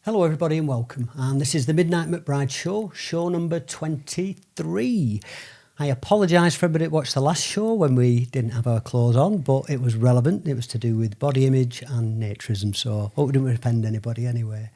Hello everybody and welcome. And this is the Midnight McBride Show, show number 23. I apologise for everybody that watched the last show when we didn't have our clothes on, but it was relevant. It was to do with body image and naturism, so hope we didn't offend anybody anyway.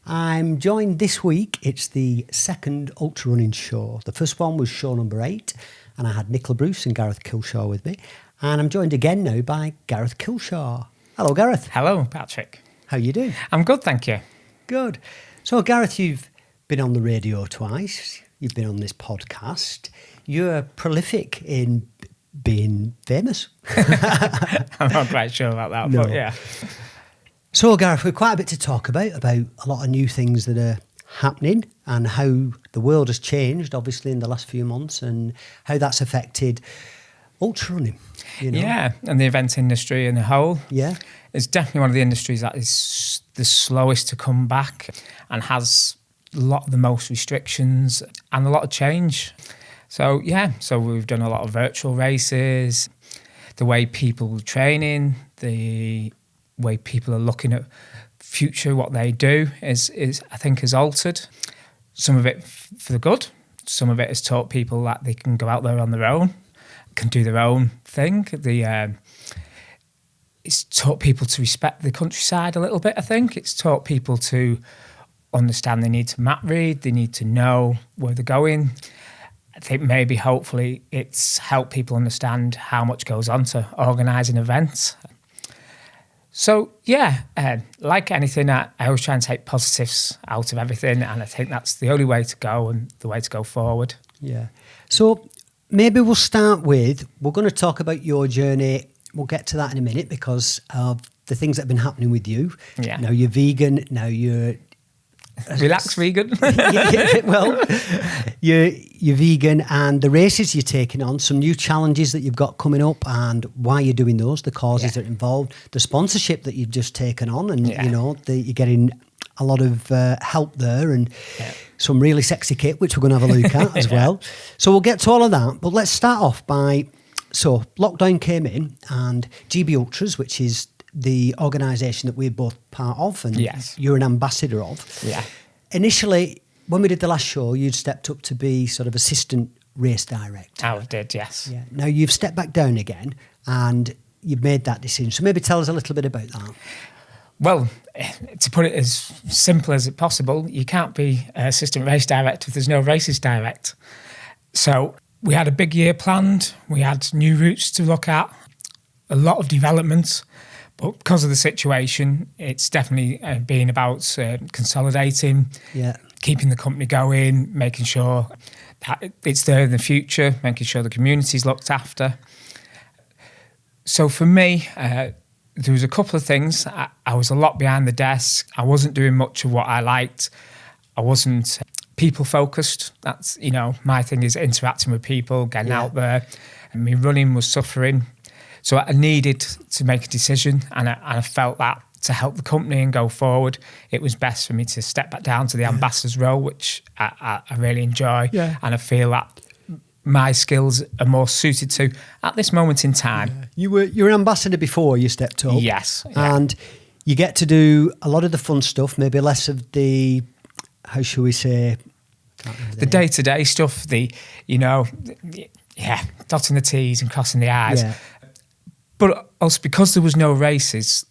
I'm joined this week, it's the second ultra running show. The first one was show number 8, and I had Nicola Bruce and Gareth Kilshaw with me. And I'm joined again now by Gareth Kilshaw. Hello, Gareth. Hello, Patrick. How you doing? I'm good, thank you. Good. So, Gareth, you've been on the radio twice. You've been on this podcast. You're prolific in being famous. I'm not quite sure about that, No. but yeah. So, Gareth, we've quite a bit to talk about a lot of new things that are happening and how the world has changed, obviously, in the last few months and how that's affected ultra running. You know? Yeah, and the event industry in the whole. Yeah. It's definitely one of the industries that is the slowest to come back and has a lot of the most restrictions and a lot of change. So, yeah, so we've done a lot of virtual races, the way people are training, the way people are looking at future, what they do is I think has altered. Some of it for the good, some of it has taught people that they can go out there on their own, can do their own thing. It's taught people to respect the countryside a little bit, I think. It's taught people to understand they need to map read, they need to know where they're going. I think maybe, hopefully, it's helped people understand how much goes on to organise an event. So, yeah, like anything, I always try and take positives out of everything, and I think that's the only way to go and the way to go forward. Yeah. So, maybe we'll start with, we're going to talk about your journey. We'll get to that in a minute because of the things that have been happening with you. Yeah. Now you're vegan, now you're... Relax vegan. Well, you're vegan and the races you're taking on, some new challenges that you've got coming up and why you're doing those, the causes that are involved, the sponsorship that you've just taken on and, you know, you're getting a lot of help there and some really sexy kit, which we're going to have a look at as well. So we'll get to all of that, but let's start off by... So lockdown came in and GB Ultras, which is the organisation that we're both part of and you're an ambassador of. Yeah. Initially, when we did the last show, you'd stepped up to be sort of assistant race director. I did, yes. Yeah. Now you've stepped back down again and you've made that decision. So maybe tell us a little bit about that. Well, to put it as simple as it possible, you can't be assistant race director if there's no races direct. So we had a big year planned. We had new routes to look at, a lot of development. But because of the situation, it's definitely been about consolidating, keeping the company going, making sure that it's there in the future, making sure the community's looked after. So for me, there was a couple of things. I was a lot behind the desk. I wasn't doing much of what I liked. I wasn't people focused. That's, you know, my thing is interacting with people, getting out there. And my running was suffering. So I needed to make a decision and I felt that to help the company and go forward, it was best for me to step back down to the ambassador's role, which I really enjoy. Yeah. And I feel that my skills are more suited to at this moment in time. Yeah. You were an ambassador before you stepped up. Yes. Yeah. And you get to do a lot of the fun stuff, maybe less of the, how shall we say... The day-to-day stuff, dotting the T's and crossing the I's. Yeah. But also because there was no races,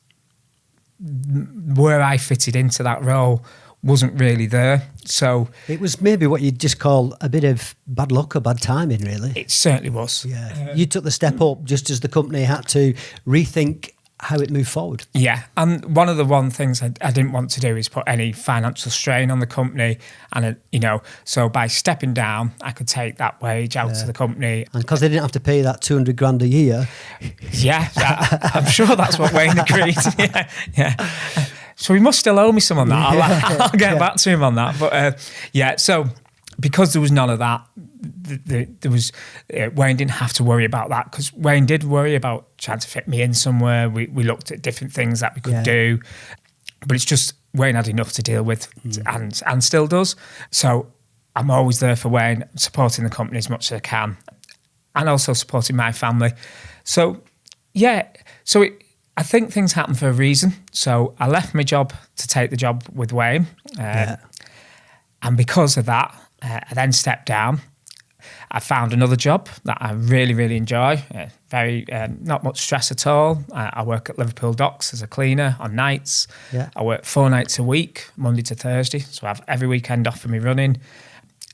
where I fitted into that role wasn't really there. So it was maybe what you'd just call a bit of bad luck or bad timing, really. It certainly was. Yeah. You took the step up just as the company had to rethink how it moved forward. Yeah, and one of the things I didn't want to do is put any financial strain on the company, and so by stepping down, I could take that wage out to the company, and because they didn't have to pay that $200,000 a year. Yeah, I'm sure that's what Wayne agreed. Yeah. So he must still owe me some on that. I'll get back to him on that. But so because there was none of that, there was Wayne didn't have to worry about that because Wayne did worry about trying to fit me in somewhere. We looked at different things that we could do, but it's just Wayne had enough to deal with and still does. So I'm always there for Wayne, supporting the company as much as I can, and also supporting my family. So I think things happen for a reason. So I left my job to take the job with Wayne. And because of that, I then stepped down. I found another job that I really, really enjoy. Not much stress at all. I work at Liverpool Docks as a cleaner on nights. Yeah. I work 4 nights a week, Monday to Thursday. So I have every weekend off for me running.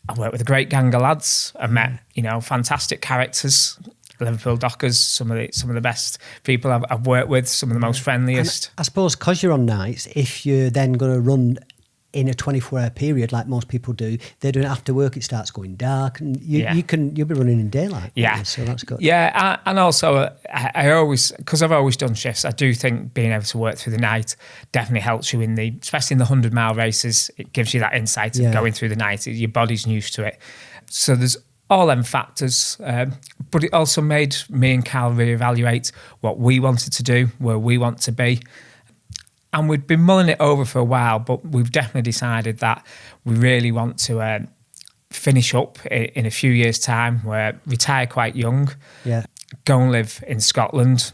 I work with a great gang of lads. I've met, fantastic characters. Liverpool Dockers, some of the best people I've worked with, some of the most friendliest. And I suppose because you're on nights, if you're then going to run in a 24-hour period like most people do, they're doing it after work, it starts going dark, and you'll be running in daylight. Yeah. So that's good. Yeah, and also I always, because I've always done shifts, I do think being able to work through the night definitely helps you especially in the 100-mile races. It gives you that insight of going through the night. Your body's used to it. So there's all them factors, but it also made me and Cal reevaluate what we wanted to do, where we want to be. And we'd been mulling it over for a while, but we've definitely decided that we really want to finish up in a few years' time, where retire quite young, go and live in Scotland.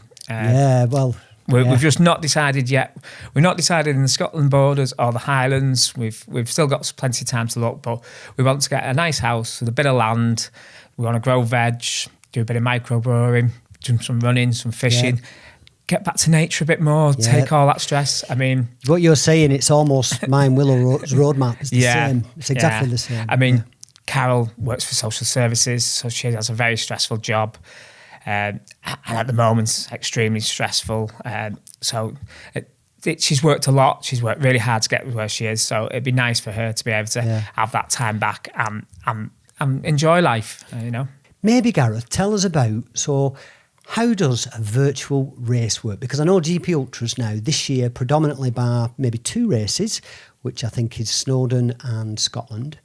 We've just not decided yet. We're not decided in the Scotland borders or the Highlands. We've still got plenty of time to look, but we want to get a nice house with a bit of land. We want to grow veg, do a bit of microbrewing, do some running, some fishing, get back to nature a bit more, take all that stress. I mean... What you're saying, it's almost mine, Willow's roadmap. It's the same. It's exactly the same. I mean, Carol works for social services, so she has a very stressful job. And at the moment, it's extremely stressful. She's worked a lot. She's worked really hard to get where she is. So it'd be nice for her to be able to have that time back and enjoy life, Maybe, Gareth, tell us about, how does a virtual race work? Because I know GP Ultras now, this year, predominantly bar maybe 2 races, which I think is Snowdon and Scotland.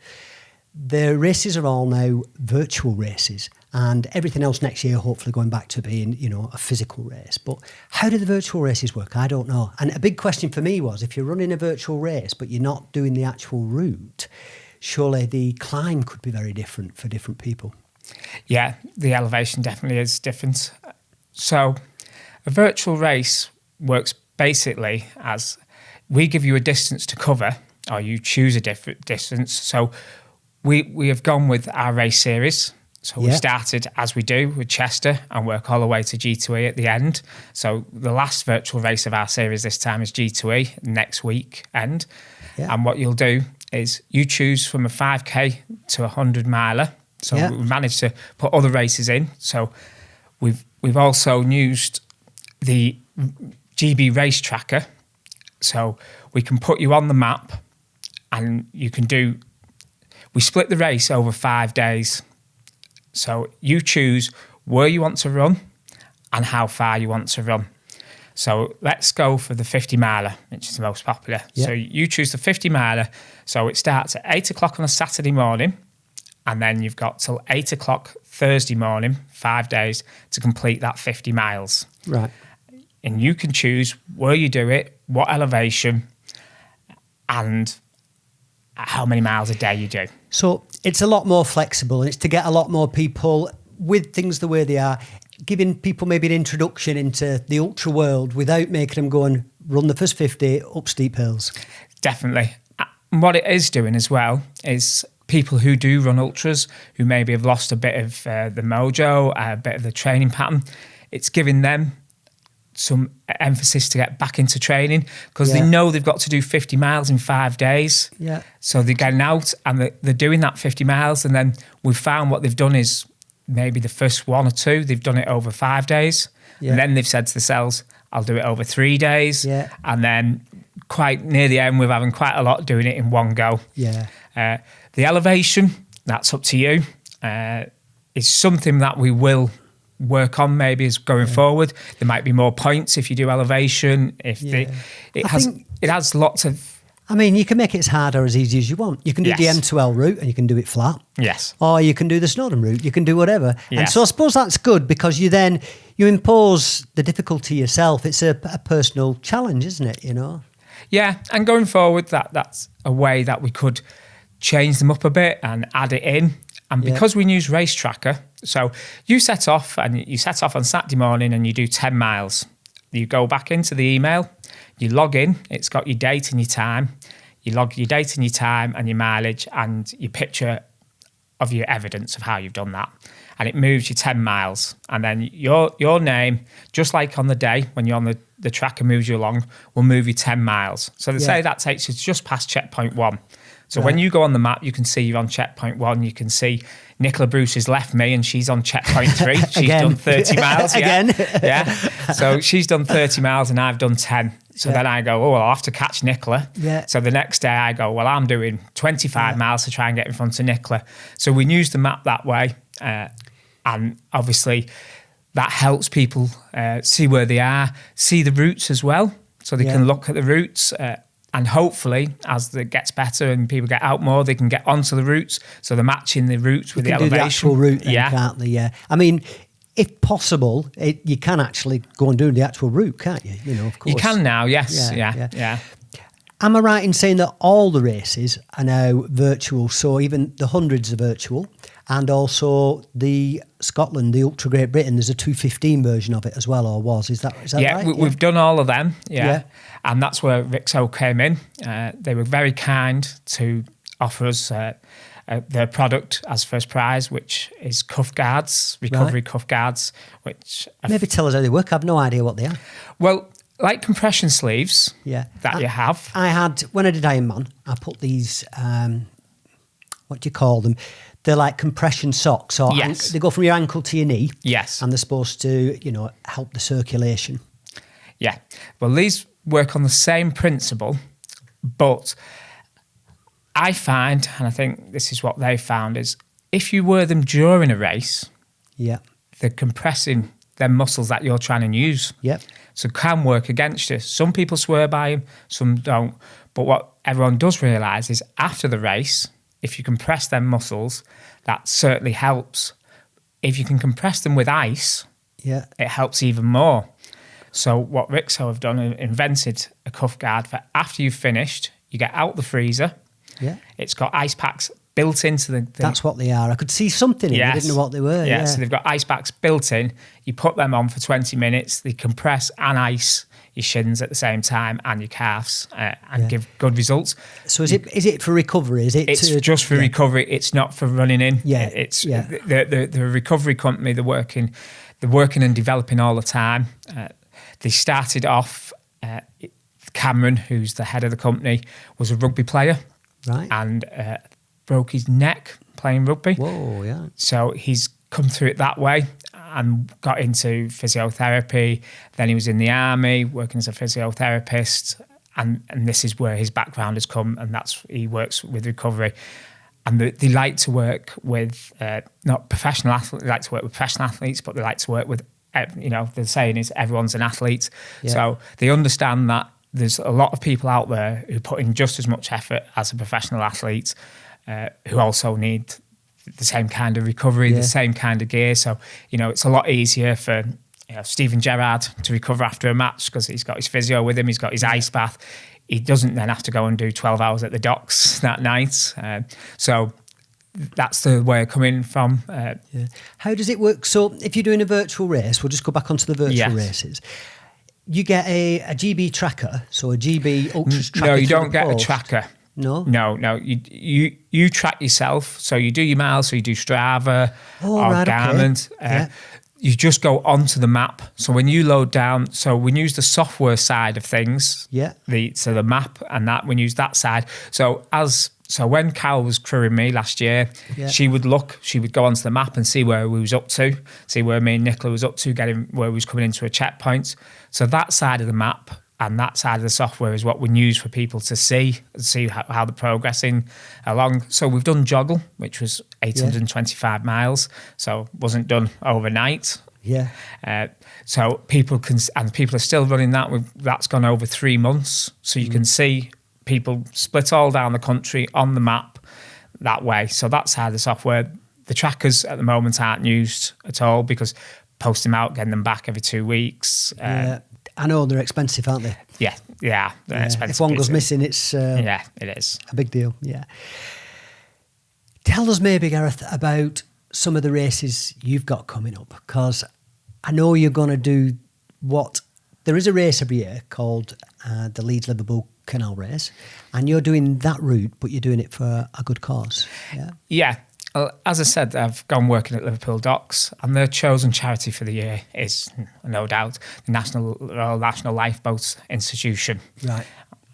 The races are all now virtual races, and everything else next year hopefully going back to being, a physical race. But how do the virtual races work? I don't know. And a big question for me was, if you're running a virtual race but you're not doing the actual route, surely the climb could be very different for different people. Yeah, the elevation definitely is different. So a virtual race works basically as we give you a distance to cover, or you choose a different distance. So we have gone with our race series. So we started, as we do, with Chester and work all the way to G2E at the end. So the last virtual race of our series this time is G2E, next week end. Yeah. And what you'll do is you choose from a 5K to a 100-miler. So we've managed to put other races in. So we've also used the GB race tracker. So we can put you on the map, and you can we split the race over 5 days. So you choose where you want to run and how far you want to run. So let's go for the 50-miler, which is the most popular. So you choose the 50-miler. So it starts at 8 o'clock on a Saturday morning, and then you've got till 8 o'clock Thursday morning, 5 days, to complete that 50 miles. Right. And you can choose where you do it, what elevation, and how many miles a day you do. So it's a lot more flexible, and it's to get a lot more people with things the way they are, giving people maybe an introduction into the ultra world without making them go and run the first 50 up steep hills. Definitely. And what it is doing as well is people who do run ultras, who maybe have lost a bit of the mojo, a bit of the training pattern, it's giving them some emphasis to get back into training, because they know they've got to do 50 miles in 5 days. Yeah. So they're getting out and they're doing that 50 miles. And then we've found what they've done is maybe the first 1 or 2, they've done it over 5 days. Yeah. And then they've said to themselves, I'll do it over 3 days. Yeah. And then quite near the end, we're having quite a lot doing it in one go. Yeah. The elevation, that's up to you. It's something that we will work on maybe as going forward. There might be more points if you do elevation. It has lots of... I mean, you can make it as hard or as easy as you want. You can do the M2L route and you can do it flat. Yes. Or you can do the Snowdon route. You can do whatever. Yes. And so I suppose that's good, because you impose the difficulty yourself. It's a personal challenge, isn't it, Yeah, and going forward, that's a way that we could change them up a bit and add it in. And because we use Race Tracker, so you set off on Saturday morning and you do 10 miles. You go back into the email, you log in, it's got your date and your time. You log your date and your time and your mileage and your picture of your evidence of how you've done that. And it moves you 10 miles. And then your name, just like on the day when you're on the tracker moves you along, will move you 10 miles. So they say that takes you just past checkpoint 1. So when you go on the map, you can see you're on checkpoint 1. You can see Nicola Bruce has left me and she's on checkpoint 3. She's done 30 miles. Again. Yeah. So she's done 30 miles and I've done 10. So then I go, well, I'll have to catch Nicola. Yeah. So the next day I go, well, I'm doing 25 miles to try and get in front of Nicola. So we use the map that way. And obviously that helps people see where they are, see the routes as well. So they can look at the routes. And hopefully, as it gets better and people get out more, they can get onto the routes. So they're matching the routes with the elevation. Do the actual route then, can't they? Yeah. I mean, if possible, you can actually go and do the actual route, can't you? You know, of course. You can now, yes. Yeah. Am I right in saying that all the races are now virtual? So even the hundreds are virtual, and also the Scotland, the Ultra Great Britain, there's a 215 version of it as well, or was? Is that right? We've done all of them, and that's where Rixo came in. They were very kind to offer us their product as first prize, which is cuff guards, recovery cuff guards. Which maybe tell us how they work. I've no idea what they are. Well, like compression sleeves that you have. I had, when I did Ironman, I put these, what do you call them? They're like compression socks. Or they go from your ankle to your knee. Yes. And they're supposed to, help the circulation. Yeah. Well, these work on the same principle, but I find, and I think this is what they found, is if you wear them during a race, they're compressing them muscles that you're trying to use. Yep. So can work against you. Some people swear by them, some don't. But what everyone does realise is after the race, if you compress them muscles, that certainly helps. If you can compress them with ice, it helps even more. So what Rixo have done, invented a cuff guard for after you've finished, you get out the freezer. Yeah. It's got ice packs built into the thing. That's what they are. I could see something in it. I didn't know what they were. Yeah, so they've got ice packs built in. You put them on for 20 minutes. They compress and ice your shins at the same time and your calves and give good results. So is it for recovery? It's just for recovery. It's not for running in. Yeah. It's the recovery company. They're working and developing all the time. They started off. Cameron, who's the head of the company, was a rugby player, right? And broke his neck playing rugby. Whoa, yeah. So he's come through it that way and got into physiotherapy. Then he was in the army working as a physiotherapist, and this is where his background has come, and he works with recovery. And they like to work with not professional athletes. They like to work with professional athletes, but they like to work with the saying is everyone's an athlete. Yeah. So they understand that there's a lot of people out there who put in just as much effort as a professional athlete, who also need the same kind of recovery, the same kind of gear. So, it's a lot easier for Stephen Gerrard to recover after a match because he's got his physio with him, he's got his ice bath. He doesn't then have to go and do 12 hours at the docks that night. So that's the way I come in from. How does it work? So if you're doing a virtual race, we'll just go back onto the virtual races. You get a GB tracker, so a GB Ultras tracker. No, you don't get a tracker. No? No. You track yourself. So you do your miles, so you do Strava or Garmin. Okay. You just go onto the map. So when you load down, so we use the software side of things. Yeah. So the map and that, we use that side. So when Carol was crewing me last year, she would go onto the map and see where we was up to, see where me and Nicola was up to, getting where we was coming into a checkpoint. So that side of the map and that side of the software is what we use for people to see how they're progressing along. So we've done Joggle, which was 825 miles, so wasn't done overnight. Yeah. So people are still running that. That's gone over 3 months, so you can see people split all down the country on the map that way. So that's how the software, the trackers at the moment aren't used at all because posting them out, getting them back every 2 weeks. I know they're expensive, aren't they? Yeah, they're expensive. If one goes missing, it's it is a big deal. Yeah. Tell us maybe, Gareth, about some of the races you've got coming up, because I know you're going to do what there is a race every year called the Leeds-Liverpool Canal Race, and you're doing that route, but you're doing it for a good cause. Yeah. Yeah. Well, as I said, I've gone working at Liverpool Docks, and their chosen charity for the year is, no doubt, the Royal National Lifeboat Institution. Right.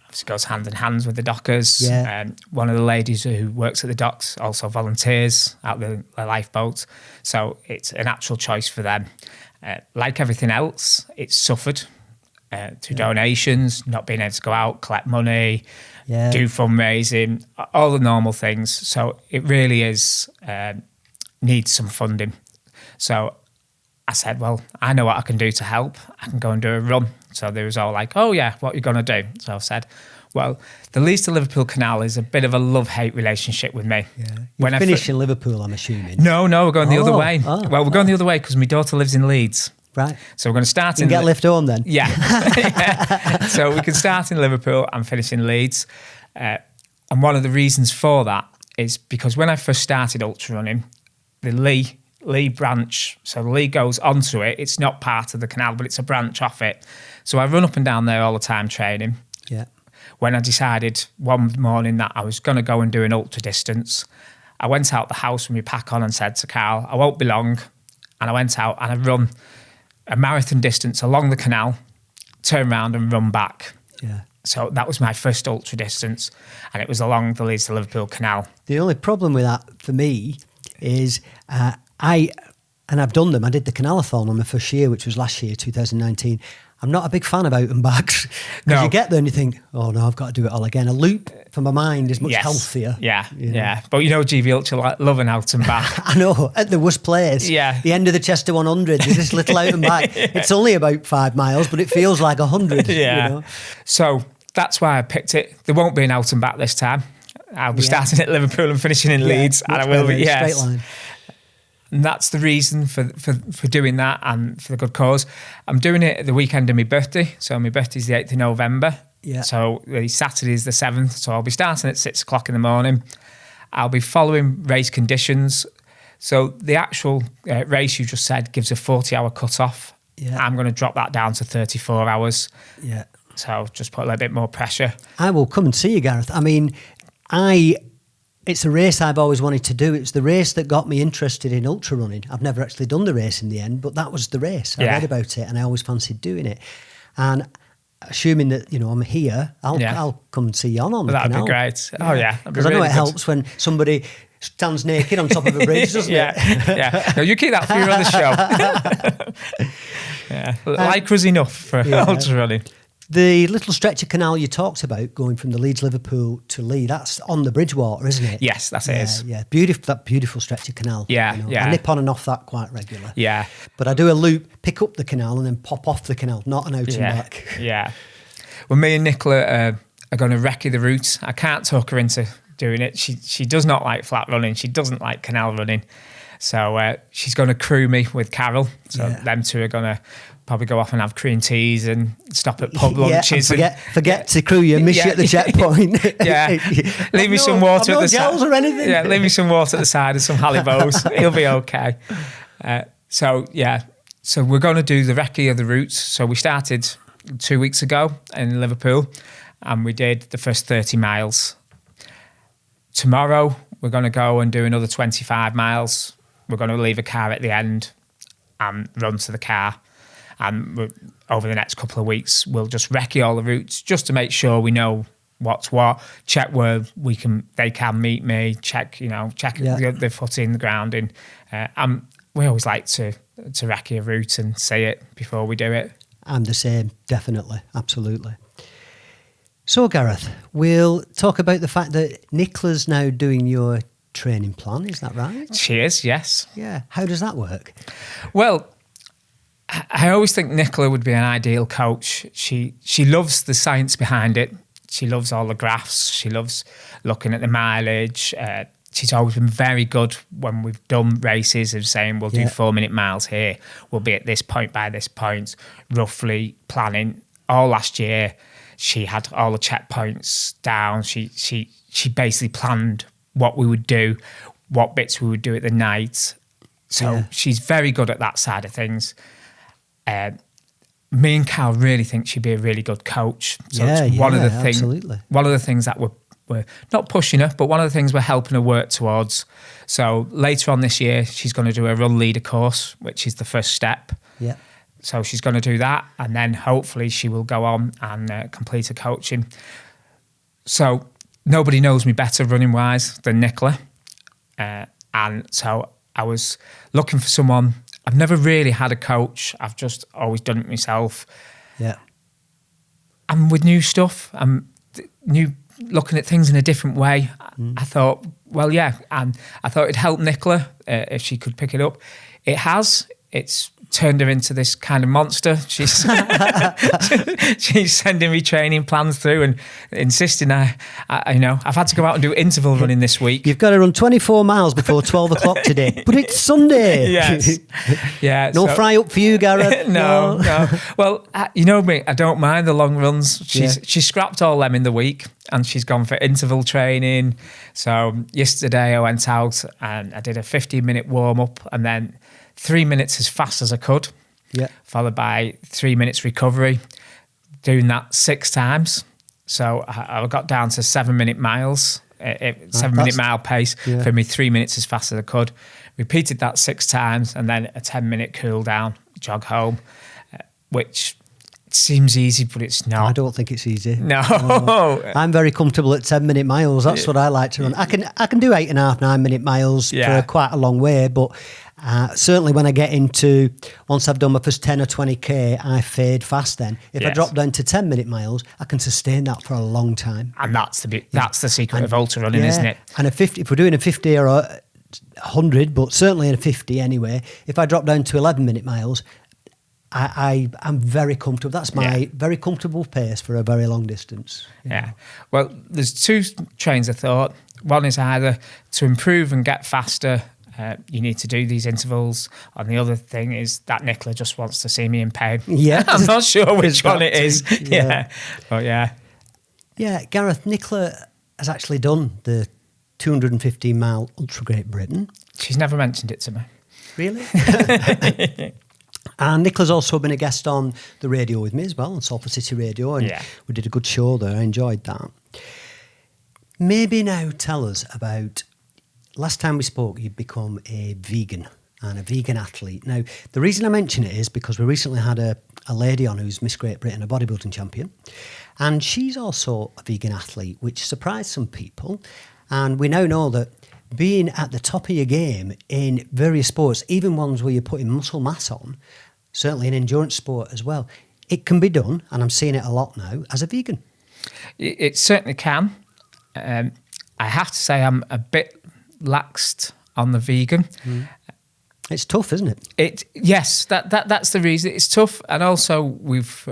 Obviously goes hand in hand with the dockers. Yeah. One of the ladies who works at the docks also volunteers at the lifeboat. So it's a natural choice for them. Like everything else, it's suffered through donations, not being able to go out, collect money, do fundraising, all the normal things. So it really is needs some funding. So I said, well, I know what I can do to help. I can go and do a run. So they was all like, oh yeah, what are you going to do? So I said, well, the Leeds to Liverpool Canal is a bit of a love-hate relationship with me. Yeah. You're finishing Liverpool, I'm assuming. No, we're going the other way. We're going the other way because my daughter lives in Leeds. Right. So we're going to start in... get lift home then? Yeah. Yeah. So we can start in Liverpool and finish in Leeds. And one of the reasons for that is because when I first started ultra running, the Lee branch, so the Lee goes onto it. It's not part of the canal, but it's a branch off it. So I run up and down there all the time training. Yeah. When I decided one morning that I was going to go and do an ultra distance, I went out the house with my pack on and said to Carl, I won't be long. And I went out and I run a marathon distance along the canal, turn around and run back. Yeah. So that was my first ultra distance, and it was along the Leeds to Liverpool Canal. The only problem with that for me is I've done them. I did the Canalathon on my first year, which was last year, 2019. I'm not a big fan of out and backs. Because you get there and you think, oh no, I've got to do it all again. A loop for my mind is much healthier. Yeah, yeah. But GB Ultra love an out and back. I know, at the worst place. Yeah. The end of the Chester 100, there's this little out and back. Yeah. It's only about 5 miles, but it feels like 100. Yeah. You know? So that's why I picked it. There won't be an out and back this time. I'll be starting at Liverpool and finishing in Leeds. And I will be, straight line. And that's the reason for doing that and for the good cause. I'm doing it at the weekend of my birthday. So my birthday's the 8th of November. Yeah. So the Saturday is the 7th. So I'll be starting at 6 o'clock in the morning. I'll be following race conditions. So the actual race you just said gives a 40-hour cut-off. Yeah. I'm going to drop that down to 34 hours. Yeah. So just put a little bit more pressure. I will come and see you, Gareth. I mean, it's a race I've always wanted to do. It's the race that got me interested in ultra running. I've never actually done the race in the end, but that was the race. I read about it and I always fancied doing it. And assuming that, I'm here, I'll come and see you on the That'd canal. be great. Oh, yeah. Because I know it helps when somebody stands naked on top of a bridge, doesn't it? Yeah. No, you keep that for your other show. Yeah. Lycra's enough for ultra running. The little stretch of canal you talked about going from the Leeds-Liverpool to Lee, that's on the Bridgewater, isn't it? Yes, that is. Yeah, beautiful. That beautiful stretch of canal. Yeah, yeah. I nip on and off that quite regular. Yeah. But I do a loop, pick up the canal and then pop off the canal, not an out and back. Yeah. Well, me and Nicola are going to recce the route. I can't talk her into doing it. She does not like flat running. She doesn't like canal running. So she's going to crew me with Carol. So them two are going to probably go off and have cream teas and stop at pub lunches. Forget to crew you, miss you at the checkpoint. Leave me some water at the side. Or anything. Yeah, leave me some water at the side and some Halibos. He'll be okay. So we're going to do the recce of the routes. So we started 2 weeks ago in Liverpool and we did the first 30 miles. Tomorrow we're going to go and do another 25 miles. We're going to leave a car at the end and run to the car. And over the next couple of weeks, we'll just recce all the routes just to make sure we know what's what, check where they can meet me, check the foot in the ground. And we always like to recce a route and see it before we do it. I'm the same, definitely, absolutely. So, Gareth, we'll talk about the fact that Nicola's now doing your training plan, is that right? She is, yes. Yeah. How does that work? Well, I always think Nicola would be an ideal coach. She loves the science behind it. She loves all the graphs. She loves looking at the mileage. She's always been very good when we've done races of saying we'll do 4-minute miles here. We'll be at this point by this point, roughly planning. All last year, she had all the checkpoints down. She basically planned what we would do, what bits we would do at the night. So she's very good at that side of things. me and Cal really think she'd be a really good coach. So it's one of the things that we're not pushing her, but one of the things we're helping her work towards. So later on this year, she's going to do a run leader course, which is the first step. Yeah. So she's going to do that, and then hopefully she will go on and complete her coaching. So nobody knows me better running wise than Nicola, and so I was looking for someone. I've never really had a coach. I've just always done it myself. Yeah. And with new stuff, looking at things in a different way, I thought, well, yeah, and I thought it'd help Nicola if she could pick it up. It has. It's turned her into this kind of monster. She's she's sending me training plans through and insisting I've had to go out and do interval running this week. You've got to run 24 miles before 12 o'clock today, but it's Sunday. Yes. Yeah. No fry up for you, Gareth. No. Well, you know me, I don't mind the long runs. She's scrapped all them in the week and she's gone for interval training. So yesterday I went out and I did a 15-minute warm up and then 3 minutes as fast as I could, followed by 3 minutes recovery, doing that 6 times. So I got down to 7-minute miles, 7-minute mile pace for me, 3 minutes as fast as I could. Repeated that 6 times and then a 10-minute cool down, jog home, which seems easy, but it's not. I don't think it's easy. No. I'm very comfortable at 10-minute miles. That's what I like to run. I can do 8.5, 9-minute miles for quite a long way, but certainly when I get into, once I've done my first 10 or 20k, I fade fast then. If I drop down to 10-minute miles, I can sustain that for a long time. And that's the secret of ultra running, isn't it? And if we're doing a 50 or a 100, but certainly in a 50 anyway, if I drop down to 11-minute miles, I'm very comfortable. That's my very comfortable pace for a very long distance. Yeah. Well, there's 2 trains I thought. One is either to improve and get faster, you need to do these intervals. And the other thing is that Nicola just wants to see me in pain. Yeah. I'm not sure which one it is. Yeah. But yeah. Yeah, Gareth, Nicola has actually done the 215-mile Ultra Great Britain. She's never mentioned it to me. Really? And Nicola's also been a guest on the radio with me as well, on Salford City Radio, and we did a good show there. I enjoyed that. Maybe now tell us about, last time we spoke, you'd become a vegan and a vegan athlete. Now, the reason I mention it is because we recently had a lady on who's Miss Great Britain, a bodybuilding champion, and she's also a vegan athlete, which surprised some people. And we now know that being at the top of your game in various sports, even ones where you're putting muscle mass on, certainly in endurance sport as well, it can be done, and I'm seeing it a lot now, as a vegan. It certainly can. I have to say I'm a bit laxed on the vegan. It's tough, isn't it? Yes, that's the reason. It's tough, and also we've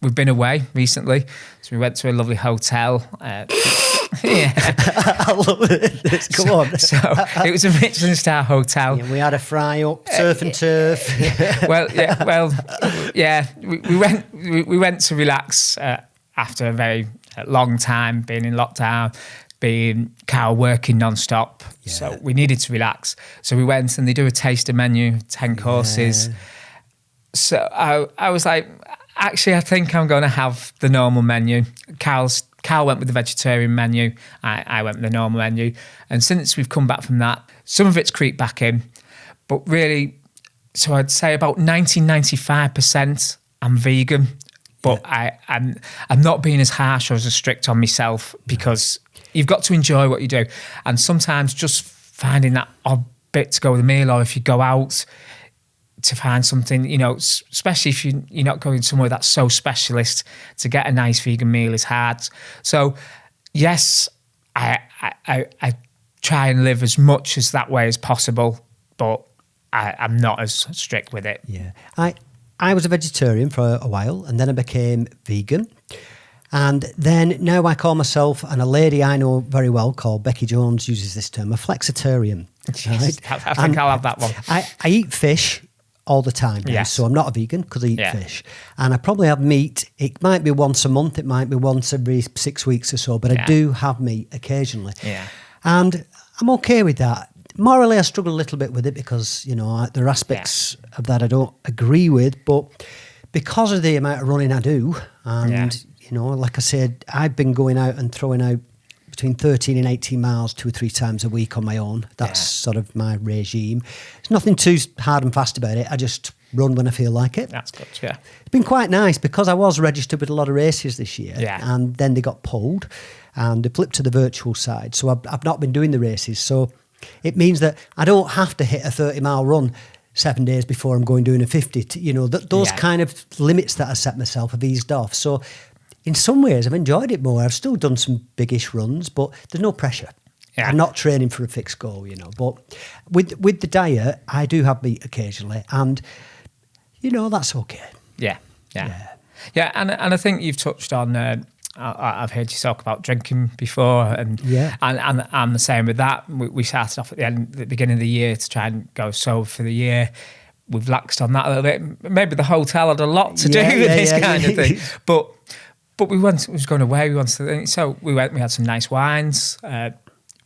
been away recently, so we went to a lovely hotel. I love it. Come on. So it was a Michelin star hotel. Yeah, we had a fry up, surf and turf. We went to relax after a very long time being in lockdown, being working non-stop. Yeah. So we needed to relax. So we went and they do a taster menu, 10 courses. So I was like, actually, I think I'm going to have the normal menu. Carl went with the vegetarian menu. I went with the normal menu. And since we've come back from that, some of it's creeped back in. But really, so I'd say about 95% I'm vegan. But I'm not being as harsh or as strict on myself, because you've got to enjoy what you do. And sometimes just finding that odd bit to go with a meal, or if you go out to find something, especially if you're not going somewhere that's so specialist, to get a nice vegan meal is hard. So yes, I try and live as much as that way as possible, but I'm not as strict with it. Yeah. I was a vegetarian for a while, and then I became vegan. And then now I call myself, and a lady I know very well called Becky Jones uses this term, a flexitarian. Right? I think I'll have that one. I eat fish all the time. Yes. So I'm not a vegan because I eat fish. And I probably have meat. It might be once a month. It might be once every 6 weeks or so. But I do have meat occasionally. Yeah. And I'm okay with that. Morally, I struggle a little bit with it because, there are aspects of that I don't agree with. But because of the amount of running I do, and like I said, I've been going out and throwing out between 13 and 18 miles 2 or 3 times a week on my own. That's sort of my regime. There's nothing too hard and fast about it. I just run when I feel like it. That's good, yeah. It's been quite nice because I was registered with a lot of races this year, and then they got pulled and they flipped to the virtual side. So I've not been doing the races. So it means that I don't have to hit a 30-mile run 7 days before I'm going doing a 50. Those kind of limits that I set myself have eased off. So in some ways, I've enjoyed it more. I've still done some biggish runs, but there's no pressure. Yeah. I'm not training for a fixed goal, But with the diet, I do have meat occasionally, and that's okay. Yeah. And I think you've touched on. I've heard you talk about drinking before, and I'm the same with that. We started off at the beginning of the year to try and go sober for the year. We've laxed on that a little bit. Maybe the hotel had a lot to do with this kind of thing, But we was going away. We wanted to, so we went. We had some nice wines.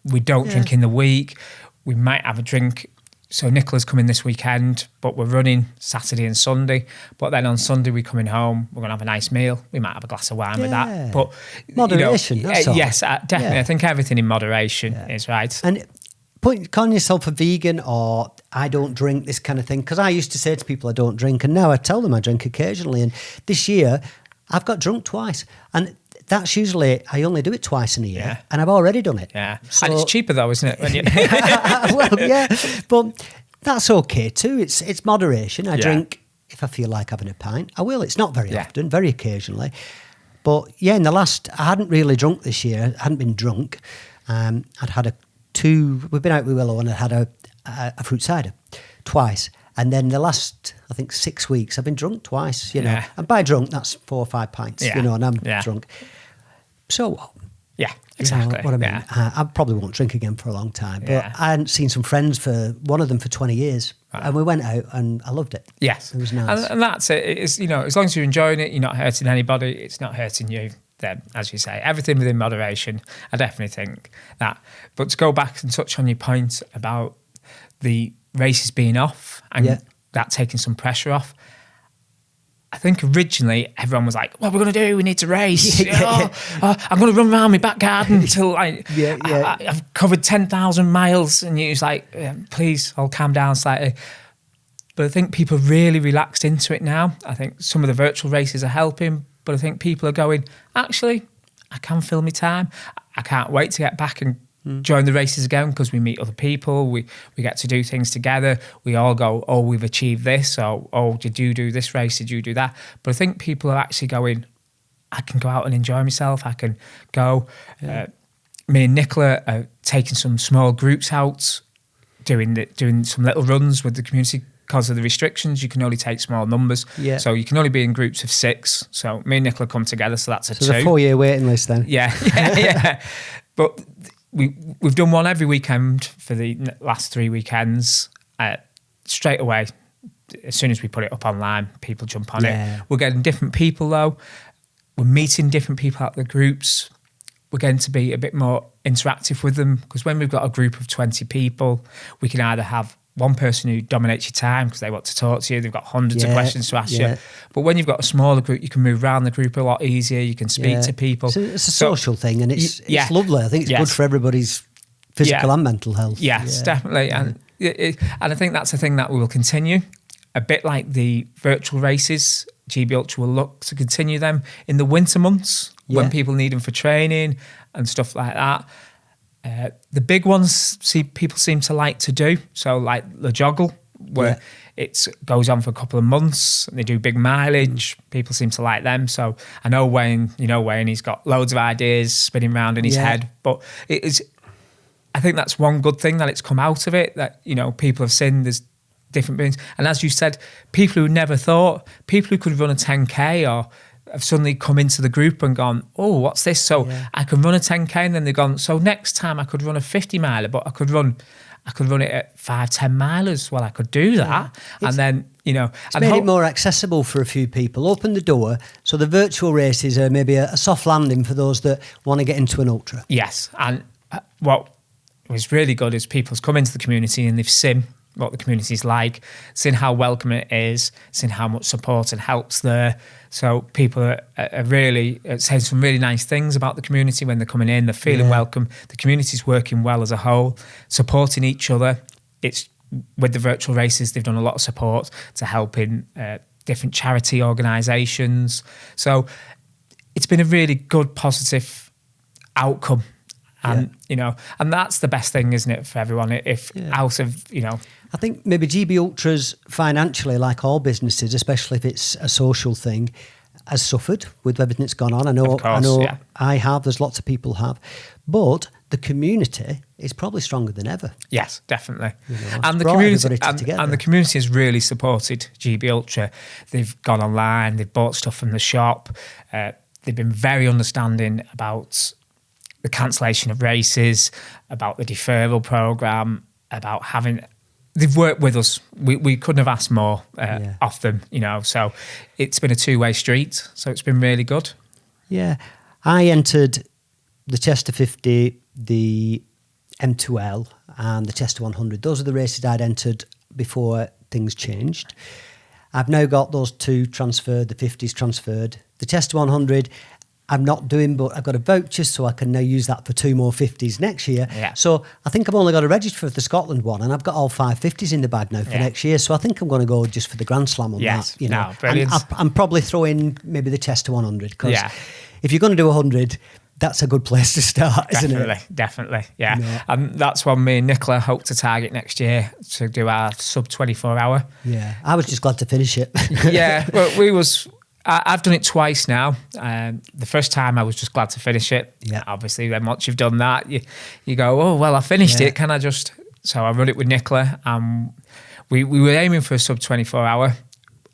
We don't drink in the week. We might have a drink. So Nicola's coming this weekend, but we're running Saturday and Sunday. But then on Sunday we're coming home. We're going to have a nice meal. We might have a glass of wine with that. But moderation. That's all. Yes, definitely. Yeah. I think everything in moderation is right. And calling yourself a vegan or I don't drink, this kind of thing, because I used to say to people I don't drink, and now I tell them I drink occasionally. And this year I've got drunk twice, and that's usually, I only do it twice in a year, and I've already done it. Yeah, so, and it's cheaper though, isn't it? When you well, yeah, but that's okay too. It's moderation. I drink, if I feel like having a pint, I will. It's not very often, very occasionally. But in the last, I hadn't really drunk this year. I hadn't been drunk. I'd had we've been out with Willow and I had a fruit cider twice. And then the last, I think, 6 weeks, I've been drunk twice, And by drunk, that's 4 or 5 pints, and I'm drunk. So what? Yeah, exactly. What I mean, I probably won't drink again for a long time. But I hadn't seen some friends one of them for 20 years. Right. And we went out and I loved it. Yes. It was nice. And that's it. It's, as long as you're enjoying it, you're not hurting anybody, it's not hurting you. Then, as you say, everything within moderation. I definitely think that. But to go back and touch on your point about the races being off and that taking some pressure off, I think originally everyone was like, what we're going to do, we need to race. I'm going to run around my back garden until I've covered 10,000 miles. And you was like, please, I'll calm down slightly. But I think people really relaxed into it now. I think some of the virtual races are helping, but I think people are going, actually, I can fill my time. I can't wait to get back and join the races again because we meet other people. We get to do things together. We all go, oh, we've achieved this. Or, oh, did you do this race? Did you do that? But I think people are actually going, I can go out and enjoy myself. I can go. Me and Nicola are taking some small groups out, doing some little runs with the community. Because of the restrictions, you can only take small numbers. Yeah. So you can only be in groups of 6. So me and Nicola come together, so that's a 2. There's a 4-year waiting list then. Yeah. But we've done one every weekend for the last 3 weekends. Straight away, as soon as we put it up online, people jump on it. We're getting different people though. We're meeting different people out of the groups. We're going to be a bit more interactive with them because when we've got a group of 20 people, we can either have one person who dominates your time because they want to talk to you. They've got hundreds of questions to ask you. But when you've got a smaller group, you can move around the group a lot easier. You can speak to people. So it's a social thing and it's lovely. I think it's good for everybody's physical and mental health. Yes, definitely. And I think that's a thing that we will continue. A bit like the virtual races, GB Ultra will look to continue them in the winter months when people need them for training and stuff like that. The big ones people seem to like to do. So like the joggle, where it goes on for a couple of months and they do big mileage. People seem to like them. So I know Wayne, he's got loads of ideas spinning around in his head. But it is, I think that's one good thing that it's come out of it, that, people have seen there's different things. And as you said, people who never thought, people who could run a 10K or have suddenly come into the group and gone, oh, what's this? So I can run a 10K, and then they've gone, so next time I could run a 50 miler, but I could run it at 5-10 milers. Well, I could do that. And then, it's made it more accessible for a few people. Open the door. So the virtual races are maybe a soft landing for those that want to get into an ultra. Yes. And what was really good is people's come into the community and they've seen what the community's like, seeing how welcome it is, seeing how much support and help's there. So people are really saying some really nice things about the community when they're coming in. They're feeling welcome. The community's working well as a whole, supporting each other. It's with the virtual races, they've done a lot of support to help in different charity organisations. So it's been a really good, positive outcome. And, and that's the best thing, isn't it, for everyone? If out of, I think maybe GB Ultras financially, like all businesses, especially if it's a social thing, has suffered with everything that's gone on. I know I have, there's lots of people have. But the community is probably stronger than ever. Yes, definitely. And the community has really supported GB Ultra. They've gone online, they've bought stuff from the shop. They've been very understanding about the cancellation of races, about the deferral programme, about having... They've worked with us. We couldn't have asked more of them, So it's been a two-way street. So it's been really good. Yeah. I entered the Chester 50, the M2L and the Chester 100. Those are the races I'd entered before things changed. I've now got those two transferred, the 50s transferred. The Chester 100... I'm not doing, but I've got a voucher, so I can now use that for 2 more 50s next year. Yeah. So I think I've only got to register for the Scotland one, and I've got all 5 50s in the bag now for next year. So I think I'm going to go just for the Grand Slam on that. No, brilliant. And I'm probably throwing maybe the Chester 100, because if you're going to do 100, that's a good place to start, isn't it? Definitely, yeah. And that's one me and Nicola hope to target next year, to do our sub 24 hour. Yeah, I was just glad to finish it. Well, I've done it twice now. The first time I was just glad to finish it. Yeah. Obviously, then once you've done that, you go, oh, well, I finished it. Can I just... So I run it with Nicola. We were aiming for a sub 24 hour.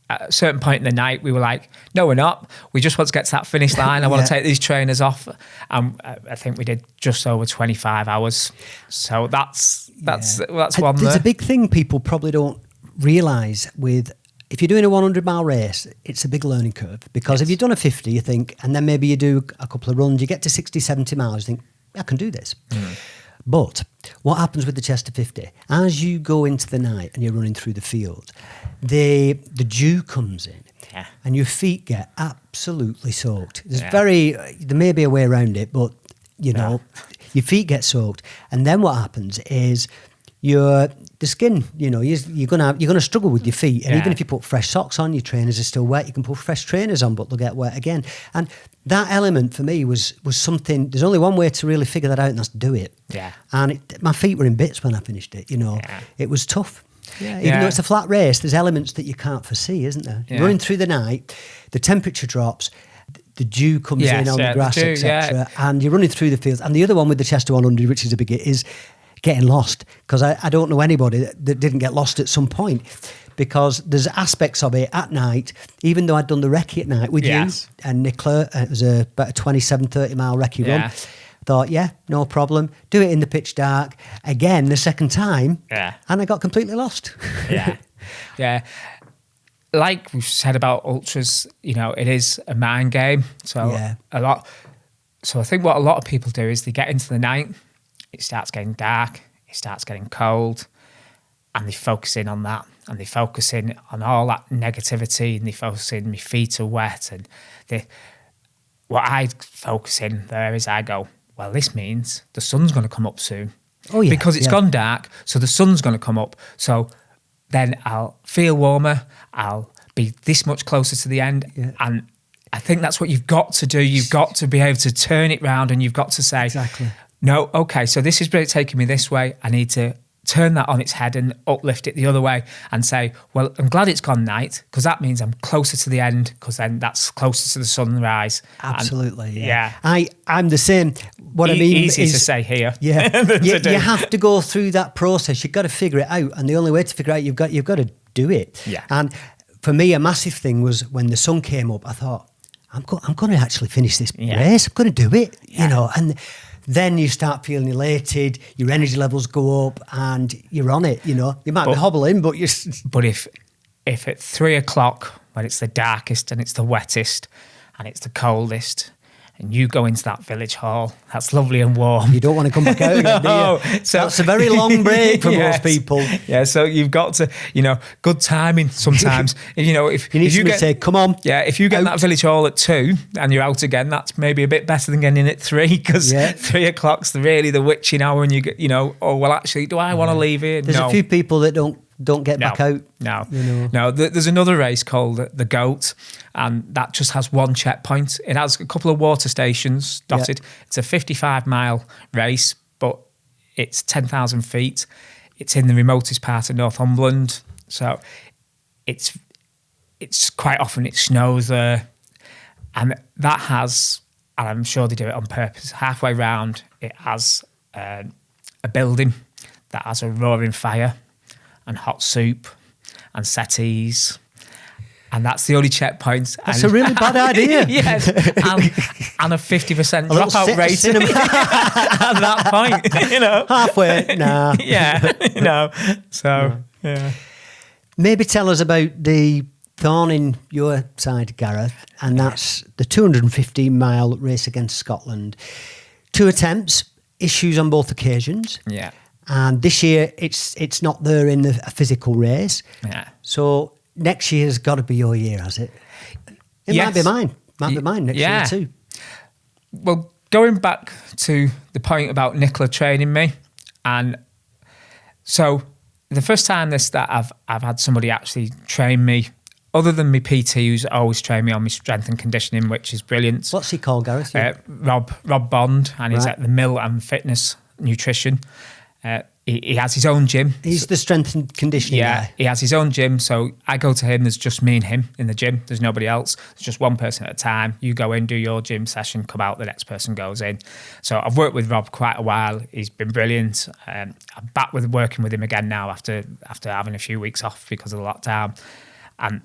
At a certain point in the night, we were like, no, we're not. We just want to get to that finish line. I want to take these trainers off. And I think we did just over 25 hours. So that's one There's a big thing people probably don't realise with... If you're doing a 100-mile race, it's a big learning curve, because if you've done a 50, you think, and then maybe you do a couple of runs, you get to 60, 70 miles, you think, I can do this. But what happens with the Chester 50, as you go into the night and you're running through the field, the dew comes in and your feet get absolutely soaked. There may be a way around it, but, your feet get soaked. And then what happens is the skin, you're gonna struggle with your feet, and even if you put fresh socks on, your trainers are still wet. You can put fresh trainers on, but they'll get wet again. And that element for me was something. There's only one way to really figure that out, and that's to do it. Yeah. And my feet were in bits when I finished it. It was tough. Yeah. Even though it's a flat race, there's elements that you can't foresee, isn't there? Yeah. Running through the night, the temperature drops. The dew comes in on the grass, etc. And you're running through the fields. And the other one with the Chester 100, which is a big hit, is getting lost, because I don't know anybody that didn't get lost at some point, because there's aspects of it at night, even though I'd done the recce at night with you and Nicola. It was about a 27, 30 mile recce run. Thought, no problem, do it in the pitch dark again the second time, and I got completely lost. Like we've said about ultras, it is a mind game. So I think what a lot of people do is they get into the night, it starts getting dark, it starts getting cold, and they focus in on that, and they focus in on all that negativity, and they focus in, my feet are wet, and what I focus in there is I go, well, this means the sun's going to come up soon. Oh yeah, because it's gone dark, so the sun's going to come up. So then I'll feel warmer, I'll be this much closer to the end, and I think that's what you've got to do. You've got to be able to turn it round, and you've got to say, no, okay, so this is really taking me this way. I need to turn that on its head and uplift it the other way and say, well, I'm glad it's gone night, because that means I'm closer to the end, because then that's closer to the sunrise. Absolutely, I'm the same. What I mean easy to say here. Yeah, you have to go through that process. You've got to figure it out, and the only way to figure it out, you've got to do it. Yeah. And for me, a massive thing was when the sun came up, I thought, I'm going to actually finish this race. I'm going to do it, and then you start feeling elated, your energy levels go up, and you're on it, You might be hobbling, but you're... But if at 3 o'clock, when it's the darkest and it's the wettest and it's the coldest, and you go into that village hall. That's lovely and warm. You don't want to come back out again, do you? So that's a very long break for most people. Yeah, so you've got to, good timing sometimes. If you need to say, come on. Yeah, if you get in that village hall at 2 and you're out again, that's maybe a bit better than getting in at 3, because 3 o'clock's really the witching hour, and you get, oh, well, actually, do I want to leave here? There's a few people that don't get back out. No. There's another race called the Goat, and that just has one checkpoint. It has a couple of water stations dotted. It's a 55-mile race, but it's 10,000 feet. It's in the remotest part of Northumberland, so it's quite often it snows there, and that has, and I'm sure they do it on purpose, halfway round it has a building that has a roaring fire and hot soup and settees, and that's the only checkpoint. That's a really bad idea. Yes, and a 50% dropout rate at that point. Halfway, nah. Yeah, So yeah. Maybe tell us about the thorn in your side, Gareth, and that's the 215-mile race against Scotland. 2 attempts, issues on both occasions. Yeah. And this year, it's not there in a physical race. Yeah. So next year's got to be your year, has it? It might be mine. Might be mine next year too. Well, going back to the point about Nicola training me, and so the first time that I've had somebody actually train me, other than my PT, who's always trained me on my strength and conditioning, which is brilliant. What's he called, Gareth? Rob Bond, and he's at the Mill and Fitness Nutrition. He has his own gym. He's the strength and conditioning guy. He has his own gym. So I go to him. There's just me and him in the gym. There's nobody else. There's just one person at a time. You go in, do your gym session, come out, the next person goes in. So I've worked with Rob quite a while. He's been brilliant. I'm back with working with him again now after having a few weeks off because of the lockdown. And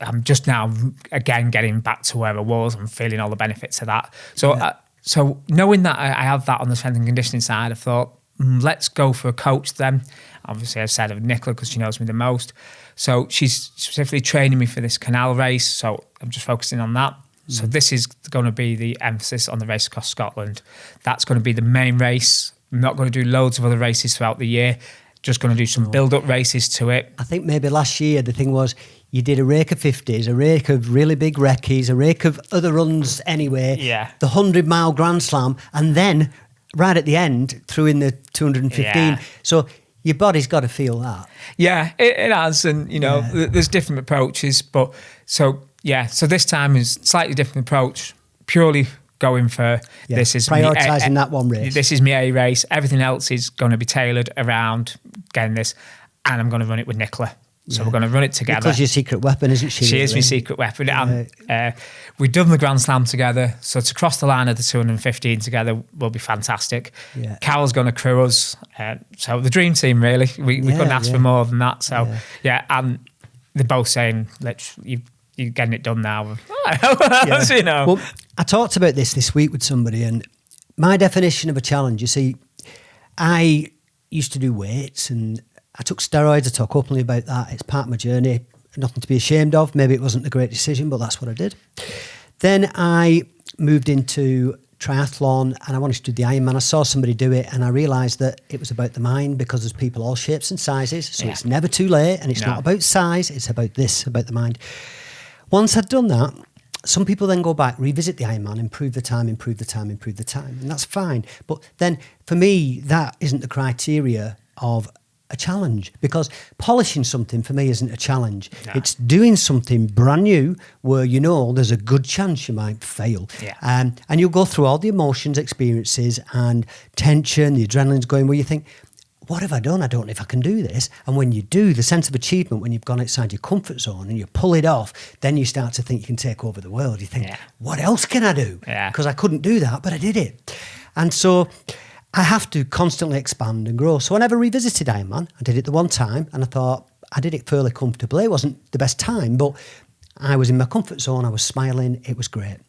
I'm just now again getting back to where I was. I'm feeling all the benefits of that. So so knowing that I have that on the strength and conditioning side, I thought, let's go for a coach then. Obviously, I've said of Nicola because she knows me the most. So she's specifically training me for this canal race. So I'm just focusing on that. So this is going to be the emphasis on the race across Scotland. That's going to be the main race. I'm not going to do loads of other races throughout the year. Just going to do some build-up races to it. I think maybe last year the thing was you did a rake of 50s, a rake of really big recce's, a rake of other runs anyway, the 100-mile Grand Slam, and then right at the end, threw in the 215. Yeah. So your body's got to feel that. Yeah, it has. And, there's different approaches. But so this time is slightly different approach, purely going for this is prioritising that one race. This is my A race. Everything else is going to be tailored around getting this. And I'm going to run it with Nicola. So we're going to run it together. Because your secret weapon, isn't she? She is my secret weapon. And we've done the Grand Slam together. So to cross the line of the 215 together will be fantastic. Yeah. Carol's going to crew us. So the dream team, really. We couldn't ask for more than that. So, and they're both saying, you're getting it done now. Well, I talked about this week with somebody, and my definition of a challenge, you see, I used to do weights and I took steroids. I talk openly about that. It's part of my journey. Nothing to be ashamed of. Maybe it wasn't a great decision, but that's what I did. Then I moved into triathlon and I wanted to do the Ironman. I saw somebody do it and I realised that it was about the mind because there's people all shapes and sizes. So it's never too late, and it's not about size. It's about about the mind. Once I'd done that, some people then go back, revisit the Ironman, improve the time. And that's fine. But then for me, that isn't the criteria of a challenge, because polishing something for me isn't a challenge. It's doing something brand new where there's a good chance you might fail. And you'll go through all the emotions, experiences and tension, the adrenaline's going where you think, what have I done? I don't know if I can do this. And when you do, the sense of achievement when you've gone outside your comfort zone and you pull it off, then you start to think you can take over the world. You think, what else can I do? Because I couldn't do that, but I did it. And so I have to constantly expand and grow. So I never revisited Ironman. I did it the one time and I thought I did it fairly comfortably. It wasn't the best time, but I was in my comfort zone. I was smiling. It was great.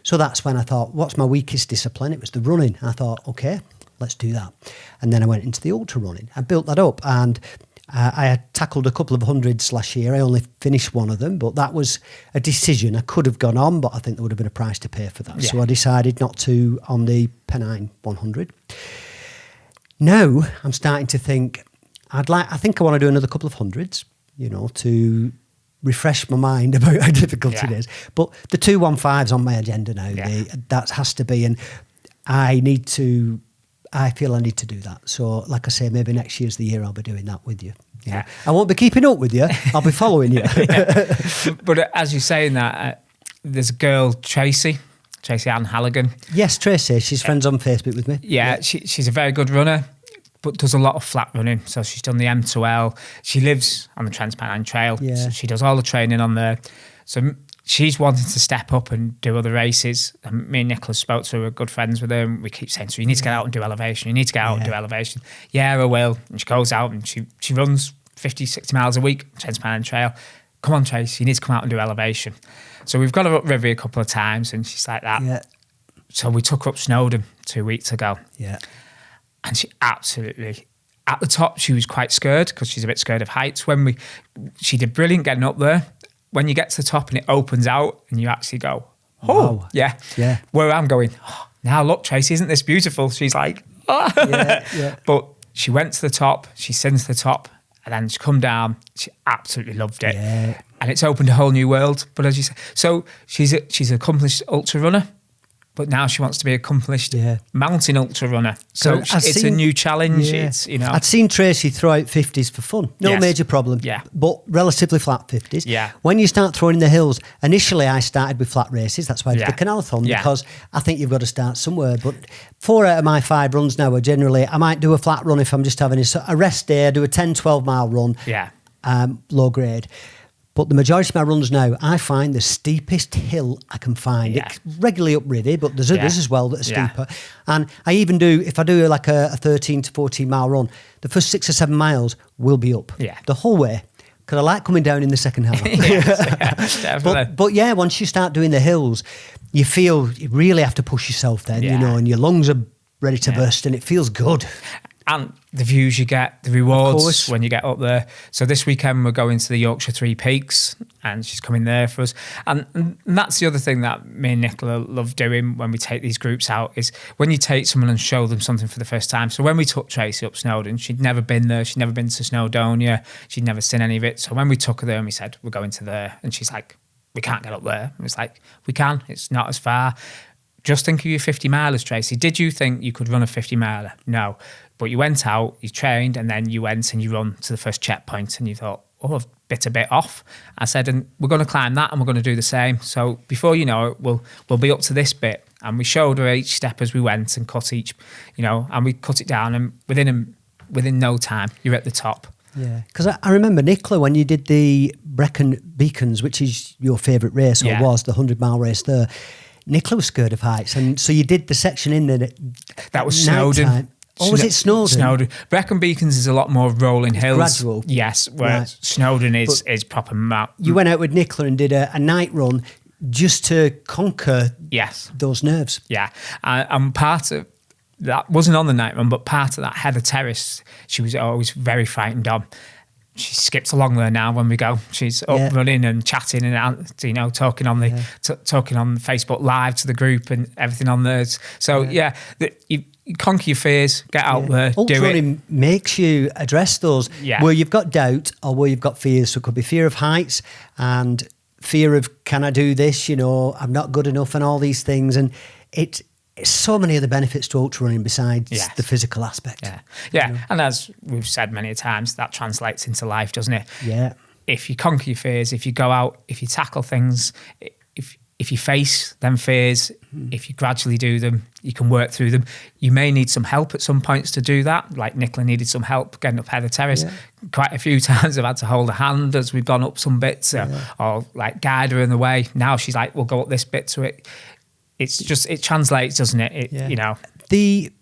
So that's when I thought, what's my weakest discipline? It was the running. And I thought, okay, let's do that. And then I went into the ultra running. I built that up and I had tackled a couple of hundreds last year. I only finished one of them, but that was a decision. I could have gone on, but I think there would have been a price to pay for that. Yeah. So I decided not to on the Pennine 100. Now I'm starting to think I think I want to do another couple of hundreds, to refresh my mind about how difficult it is. But the 215's on my agenda now. Yeah. That has to be, and I feel I need to do that. So, like I say, maybe next year's the year I'll be doing that with you. Yeah. I won't be keeping up with you. I'll be following you. But as you're saying that, there's a girl, Tracy Ann Halligan. Yes, Tracy. She's friends on Facebook with me. Yeah. She's a very good runner, but does a lot of flat running. So she's done the M2L. She lives on the Trans-Pennine Trail. Yeah. So she does all the training on there. So she's wanting to step up and do other races. And me and Nicholas spoke to her, we're good friends with her. And we keep saying to her, you need to get out and do elevation. You need to get out and do elevation. Yeah, I will. And she goes out and she runs 50, 60 miles a week, Trans-Pennine Trail. Come on, Trace, you need to come out and do elevation. So we've got her up River a couple of times and she's like that. Yeah. So we took her up Snowdon 2 weeks ago. Yeah. And she absolutely, at the top, she was quite scared because she's a bit scared of heights. She did brilliant getting up there. When you get to the top and it opens out and you actually go, oh, wow. yeah. Where I'm going, oh, now look, Tracy, isn't this beautiful? She's like, oh. Yeah. But she went to the top, she's seen to the top, and then she come down. She absolutely loved it. Yeah. And it's opened a whole new world. But as you say, so she's an accomplished ultra runner. But now she wants to be an accomplished mountain ultra runner. So it's a new challenge. Yeah. It's, I'd seen Tracy throw out 50s for fun. No major problem. Yeah. But relatively flat 50s. Yeah. When you start throwing in the hills, initially I started with flat races. That's why I did the Canalathon, because I think you've got to start somewhere. But 4 out of my 5 runs now are generally, I might do a flat run if I'm just having a rest day. I do a 10, 12 mile run, low grade. But the majority of my runs now, I find the steepest hill I can find. Yeah. It's regularly up River, but there's others as well that are steeper. And I even do, if I do like a 13 to 14 mile run, the first 6 or 7 miles will be up the whole way. Because I like coming down in the second half. Definitely. But yeah, once you start doing the hills, you feel you really have to push yourself then, and your lungs are ready to burst and it feels good. And the views you get, the rewards when you get up there. So this weekend we're going to the Yorkshire Three Peaks and she's coming there for us. And that's the other thing that me and Nicola love doing when we take these groups out is when you take someone and show them something for the first time. So when we took Tracy up Snowdon, she'd never been there. She'd never been to Snowdonia. She'd never seen any of it. So when we took her there and we said, we're going to there. And she's like, we can't get up there. And it's like, we can. It's not as far. Just think of your 50 milers, Tracy. Did you think you could run a 50 miler? No. But you went out, you trained, and then you went and you run to the first checkpoint and you thought, oh, I've bit a bit off. I said, and we're going to climb that and we're going to do the same. So before you know it, we'll be up to this bit. And we showed her each step as we went and cut each, and we cut it down and within no time, you're at the top. Yeah, because I remember, Nicola, when you did the Brecon Beacons, which is your favourite race, or was the 100-mile race there, Nicola was scared of heights. And so you did the section in there. That was Snowdon. Oh, was it Snowdon? Snowdon. Brecon Beacons is a lot more rolling hills. Gradual. Yes, where Snowdon is proper mountain. You went out with Nicola and did a night run just to conquer those nerves. Yeah. And part of that wasn't on the night run, but part of that Heather Terrace, she was always very frightened on. She skips along there now when we go. She's up running and chatting and talking on talking on Facebook Live to the group and everything on there. So you conquer your fears, get out there, do it. Ultra makes you address those where you've got doubt or where you've got fears. So it could be fear of heights and fear of, can I do this? I'm not good enough and all these things. And it's so many other benefits to ultra running besides the physical aspect. Yeah. And as we've said many times, that translates into life, doesn't it? Yeah. If you conquer your fears, if you go out, if you tackle things, if you face them fears, if you gradually do them, you can work through them. You may need some help at some points to do that. Like Nicola needed some help getting up Heather Terrace. Yeah. Quite a few times I've had to hold her hand as we've gone up some bits or like guide her in the way. Now she's like, we'll go up this bit to it. It's just, it translates, doesn't it?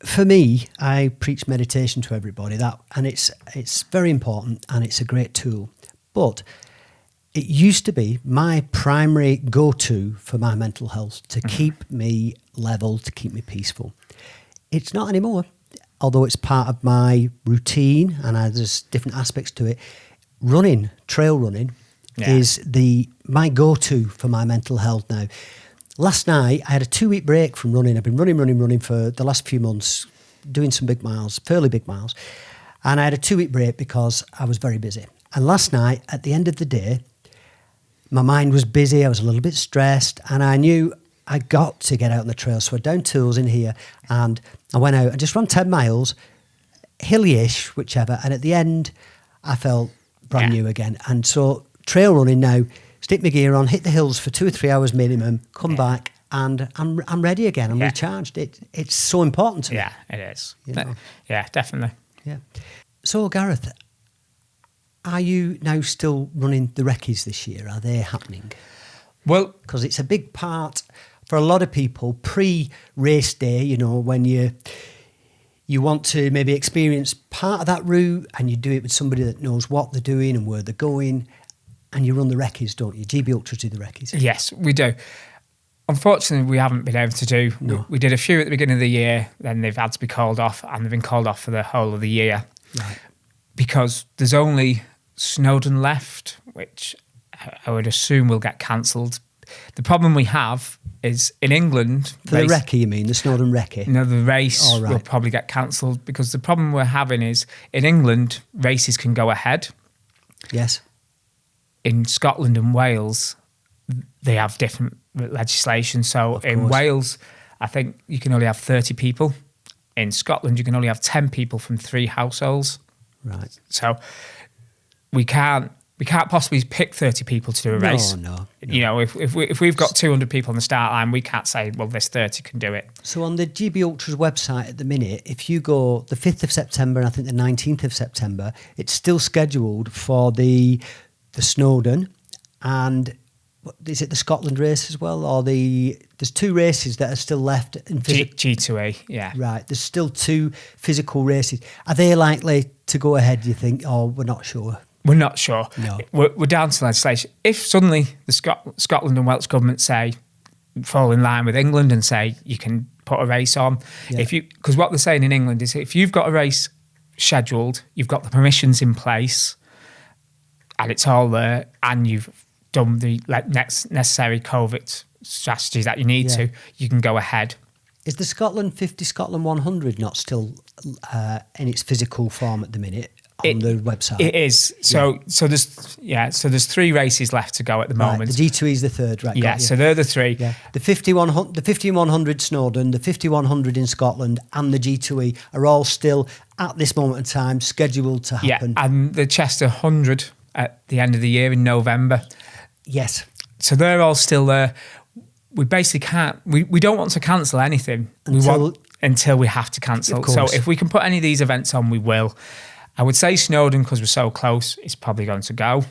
For me, I preach meditation to everybody, and it's very important and it's a great tool. But it used to be my primary go-to for my mental health, to keep me level, to keep me peaceful. It's not anymore. although it's part of my routine and there's different aspects to it, running, trail running, is my go-to for my mental health now. Last night, I had a 2-week break from running. I've been running for the last few months, doing some big miles, fairly big miles. And I had a 2-week break because I was very busy. And last night, at the end of the day, my mind was busy. I was a little bit stressed. And I knew I got to get out on the trail. So I down tools in here. And I went out and just ran 10 miles, hilly-ish, whichever. And at the end, I felt brand new again. And so trail running now, stick my gear on, hit the hills for 2 or 3 hours minimum, come back, and I'm ready again. I'm recharged. It's so important to me. Yeah, it is. Yeah, definitely. Yeah. So, Gareth, are you now still running the recce's this year? Are they happening? Well, because it's a big part for a lot of people pre-race day, you know, when you want to maybe experience part of that route and you do it with somebody that knows what they're doing and where they're going, and you run the recce's, don't you? GB Ultras do the recce's. Yes, we do. Unfortunately, we haven't been able to do. No. We did a few at the beginning of the year, then they've had to be called off, and they've been called off for the whole of the year. Right. Because there's only Snowdon left, which I would assume will get cancelled. The problem we have is in England... For the recce, you mean? The Snowdon recce? No, the race will probably get cancelled because the problem we're having is in England, races can go ahead. Yes. In Scotland and Wales, they have different legislation. So in Wales, I think you can only have 30 people. In Scotland, you can only have 10 people from 3 households. Right. So we can't possibly pick 30 people to do a race. No. You know, if we've got 200 people on the start line, we can't say, well, this 30 can do it. So on the GB Ultras website at the minute, if you go the 5th of September and I think the 19th of September, it's still scheduled for the Snowdon, and is it the Scotland race as well? Or there's 2 races that are still left in G2A, yeah. Right, there's still 2 physical races. Are they likely to go ahead, do you think, or we're not sure? We're not sure. No. We're down to legislation. If suddenly the Scotland and Welsh government say, fall in line with England and say you can put a race on, because what they're saying in England is if you've got a race scheduled, you've got the permissions in place, and it's all there, and you've done the necessary COVID strategies that you need to, you can go ahead. Is the Scotland 50, Scotland 100 not still in its physical form at the minute on the website? It is. So there's 3 races left to go at the moment. The G2E is the 3rd, right? Yeah, so they're the 3. Yeah. The 5100 Snowdon, the 5100 in Scotland, and the G2E are all still at this moment in time scheduled to happen. Yeah, and the Chester 100 at the end of the year in November. Yes. So they're all still there. We basically can't, we don't want to cancel anything until we have to cancel. So if we can put any of these events on, we will. I would say Snowdon, because we're so close, is probably going to go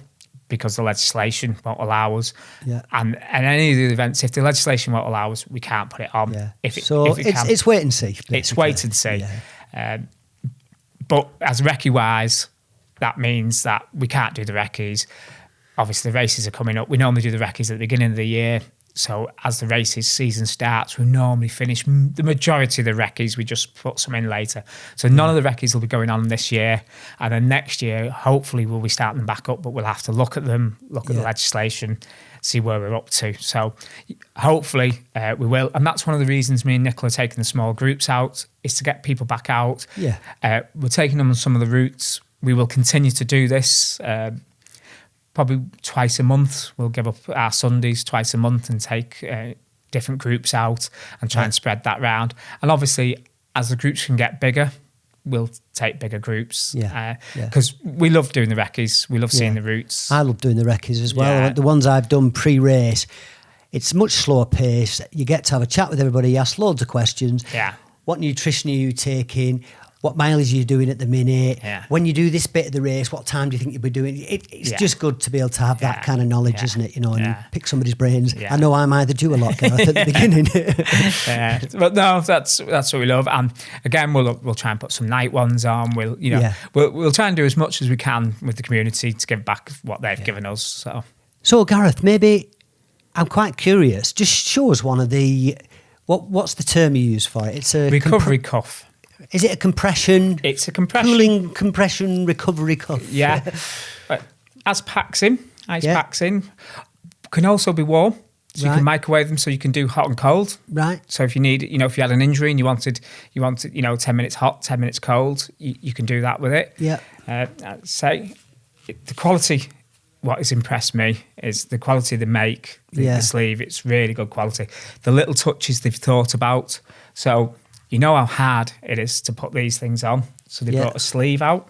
because the legislation won't allow us. Yeah. And any of the events, if the legislation won't allow us, we can't put it on. Yeah. It's wait and see. Basically. It's wait and see. Yeah. But as recce-wise, that means that we can't do the recce's. Obviously, the races are coming up. We normally do the recce's at the beginning of the year. So as the races season starts, we normally finish the majority of the recce's. We just put some in later. So none of the recce's will be going on this year. And then next year, hopefully, we'll be starting them back up. But we'll have to look at them, look at the legislation, see where we're up to. So hopefully we will. And that's one of the reasons me and Nicola are taking the small groups out, is to get people back out. Yeah. We're taking them on some of the routes. We will continue to do this. Probably twice a month. We'll give up our Sundays twice a month and take different groups out and try and spread that round. And obviously, as the groups can get bigger, we'll take bigger groups. Because we love doing the recce's. We love seeing the routes. I love doing the recce's as well. Yeah. The ones I've done pre-race, it's much slower pace. You get to have a chat with everybody. You ask loads of questions. Yeah. What nutrition are you taking? What mileage are you doing at the minute? Yeah. When you do this bit of the race, what time do you think you'll be doing? It's just good to be able to have that kind of knowledge, isn't it? You know, and pick somebody's brains. Yeah. I know I'm either do a lot, Gareth, at the beginning. But no, that's what we love. And again, we'll try and put some night ones on. We'll try and do as much as we can with the community to give back what they've given us. So Gareth, maybe I'm quite curious. Just show us one of the what's the term you use for it? It's a recovery cuff. Is it a compression? It's a compression. Cooling compression recovery cuff. Yeah. As packs in, ice packs in. Can also be warm. So you can microwave them so you can do hot and cold. Right. So if you need, if you had an injury and you wanted, 10 minutes hot, 10 minutes cold, you can do that with it. Yeah. I'd say the quality, what has impressed me is the quality they make, the sleeve. It's really good quality. The little touches they've thought about. So you know how hard it is to put these things on. So they brought a sleeve out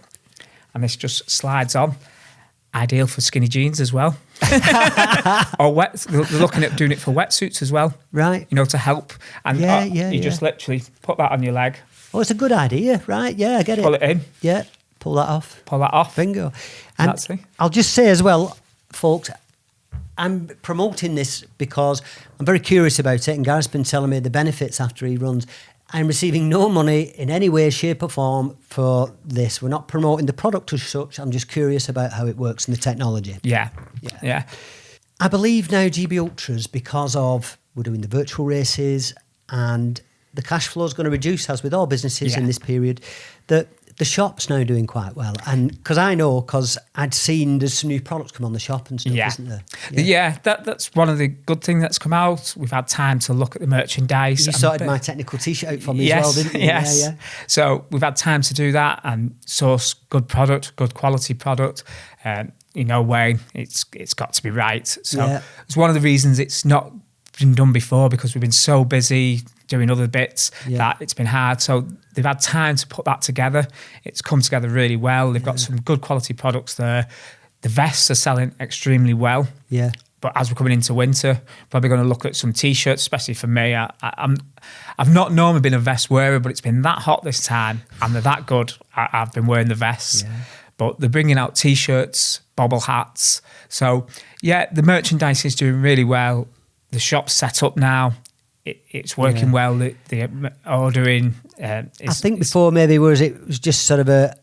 and this just slides on. Ideal for skinny jeans as well. Or they're looking at doing it for wetsuits as well. Right. To help. And you just literally put that on your leg. Oh, it's a good idea. Right, yeah, I get it. Pull it in. Yeah, pull that off. Bingo. And that's it. I'll just say as well, folks, I'm promoting this because I'm very curious about it, and Gareth's been telling me the benefits after he runs. I'm receiving no money in any way, shape or form for this. We're not promoting the product as such. I'm just curious about how it works and the technology. Yeah. I believe now GB Ultras, because of we're doing the virtual races and the cash flow is going to reduce, as with all businesses in this period, that the shop's now doing quite well. And because I'd seen there's some new products come on the shop and stuff, isn't there? Yeah, that's one of the good things that's come out. We've had time to look at the merchandise. You sorted my technical T-shirt out for me as well, didn't you? Yes. Yeah. So we've had time to do that and source good product, good quality product. Wayne, it's got to be right. So it's one of the reasons it's not been done before, because we've been so busy doing other bits that it's been hard. So they've had time to put that together. It's come together really well. They've got some good quality products there. The vests are selling extremely well. Yeah. But as we're coming into winter, probably going to look at some T-shirts, especially for me. I've not normally been a vest wearer, but it's been that hot this time and they're that good. I've been wearing the vests. Yeah. But they're bringing out T-shirts, bobble hats. So, the merchandise is doing really well. The shop's set up now. It's working well. The ordering. I think before maybe it was just sort of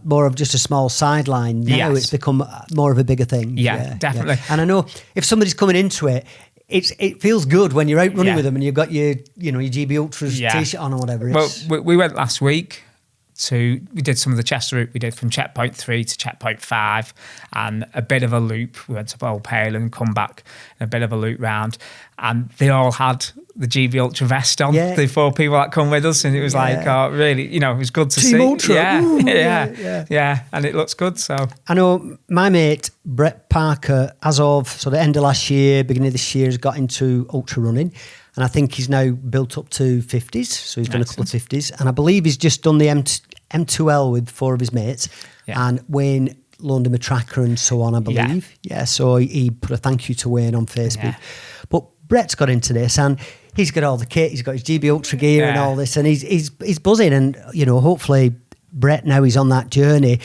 more of just a small sideline. Now it's become more of a bigger thing. Yeah, definitely. Yeah. And I know if somebody's coming into it, it feels good when you're out running with them and you've got your GB Ultras T-shirt on or whatever. We went last week. We did some of the Chester route. We did from checkpoint 3 to checkpoint 5 and a bit of a loop. We went to Old Pale and come back and a bit of a loop round. And they all had the GB Ultra vest on, the 4 people that come with us. And it was really, it was good to see. Ultra. Yeah. And it looks good. So I know my mate, Brett Parker, as of sort of end of last year, beginning of this year, has got into ultra running. And I think he's now built up to 50s. So he's done a couple of 50s. And I believe he's just done the M2L with 4 of his mates. Yeah. And Wayne loaned him a tracker and so on, I believe. Yeah, so he put a thank you to Wayne on Facebook. Yeah. But Brett's got into this and he's got all the kit. He's got his GB Ultra gear and all this. And he's buzzing. And, hopefully Brett, now he's on that journey.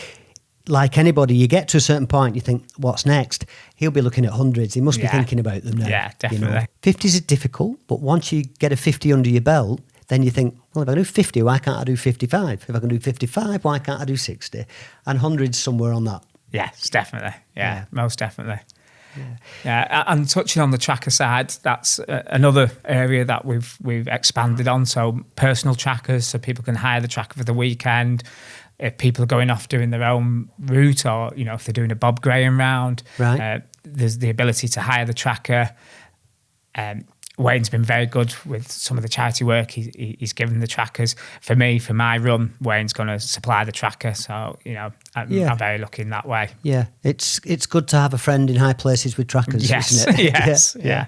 Like anybody, you get to a certain point, you think, what's next? He'll be looking at hundreds. He must be thinking about them now. Yeah, definitely. 50s are difficult, but once you get a 50 under your belt, then you think, well, if I do 50, why can't I do 55? If I can do 55, why can't I do 60? And hundreds somewhere on that. Yes, definitely. Yeah, most definitely. Yeah, and touching on the tracker side, that's another area that we've expanded on. So personal trackers, so people can hire the tracker for the weekend. If people are going off doing their own route, or if they're doing a Bob Graham round, there's the ability to hire the tracker. Wayne's been very good with some of the charity work he's given the trackers. For me, for my run, Wayne's going to supply the tracker. So, I'm very lucky in that way. Yeah, it's good to have a friend in high places with trackers, isn't it? Yes, yeah.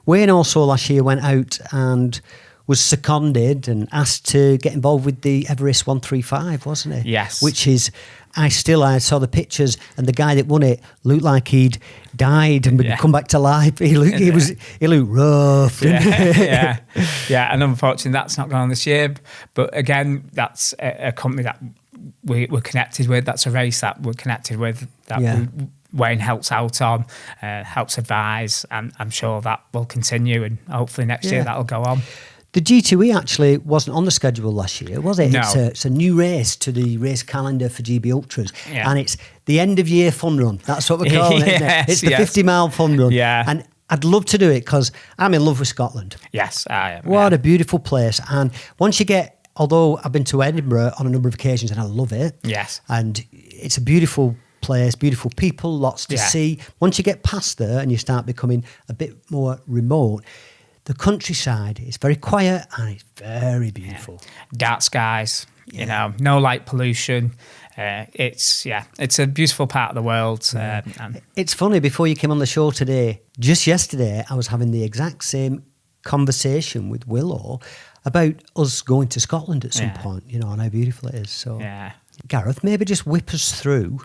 Wayne also last year went out and was seconded and asked to get involved with the Everest 135, wasn't he? Yes. Which is, I saw the pictures and the guy that won it looked like he'd died and would come back to life. He looked rough. Yeah. And unfortunately that's not going on this year. But again, that's a company that we're connected with. That's a race that we're connected with, that Wayne helps out on, helps advise, and I'm sure that will continue and hopefully next year that'll go on. The G2E actually wasn't on the schedule last year, was it? No. It's a new race to the race calendar for GB Ultras. Yeah. And it's the end of year fun run. That's what we're calling it, isn't it? It's the 50-mile fun run. Yeah. And I'd love to do it because I'm in love with Scotland. Yes, I am. What a beautiful place. And once you get although I've been to Edinburgh on a number of occasions and I love it. Yes. And it's a beautiful place, beautiful people, lots to see. Once you get past there and you start becoming a bit more remote, the countryside is very quiet and it's very beautiful. Dark skies, you know, no light pollution. It's a beautiful part of the world. It's funny, before you came on the show today, just yesterday, I was having the exact same conversation with Willow about us going to Scotland at some point, you know, and how beautiful it is. So, Gareth, maybe just whip us through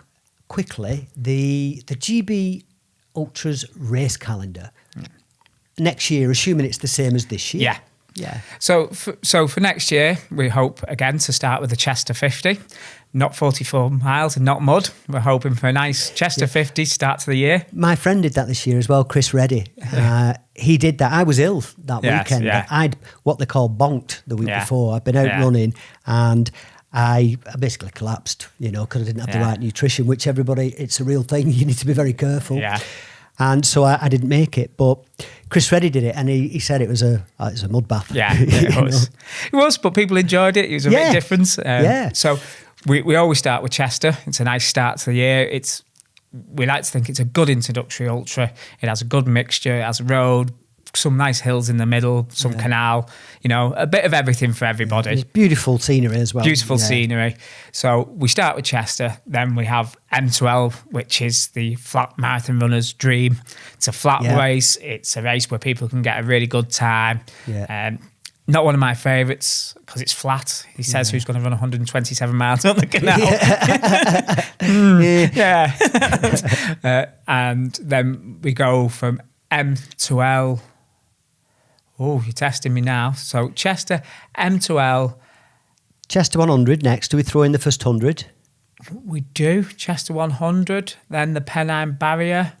quickly the GB Ultras race calendar next year, assuming it's the same as this year. Yeah. So for next year, we hope again to start with the Chester 50, not 44 miles and not mud. We're hoping for a nice Chester 50 start to the year. My friend did that this year as well, Chris Reddy. He did that. I was ill that weekend. I'd what they call bonked the week before. I'd been out running and I basically collapsed, you know, because I didn't have the right nutrition, which it's a real thing. You need to be very careful. Yeah. And so I didn't make it, but Chris Reddy did it, and he said it was a mud bath. Yeah, it was. It was, but people enjoyed it. It was a bit different. So we always start with Chester. It's a nice start to the year. We like to think it's a good introductory ultra. It has a good mixture. It has a road, some nice hills in the middle, some canal, you know, a bit of everything for everybody. It's beautiful scenery as well. Beautiful scenery. So we start with Chester, then we have M12, which is the flat marathon runner's dream. It's a flat race. It's a race where people can get a really good time. Not one of my favourites because it's flat. He says who's going to run 127 miles on the canal. And then we go from M to L. Oh, you're testing me now. So Chester, M to L. Chester 100 next. Do we throw in the first 100? We do. Chester 100. Then the Pennine Barrier.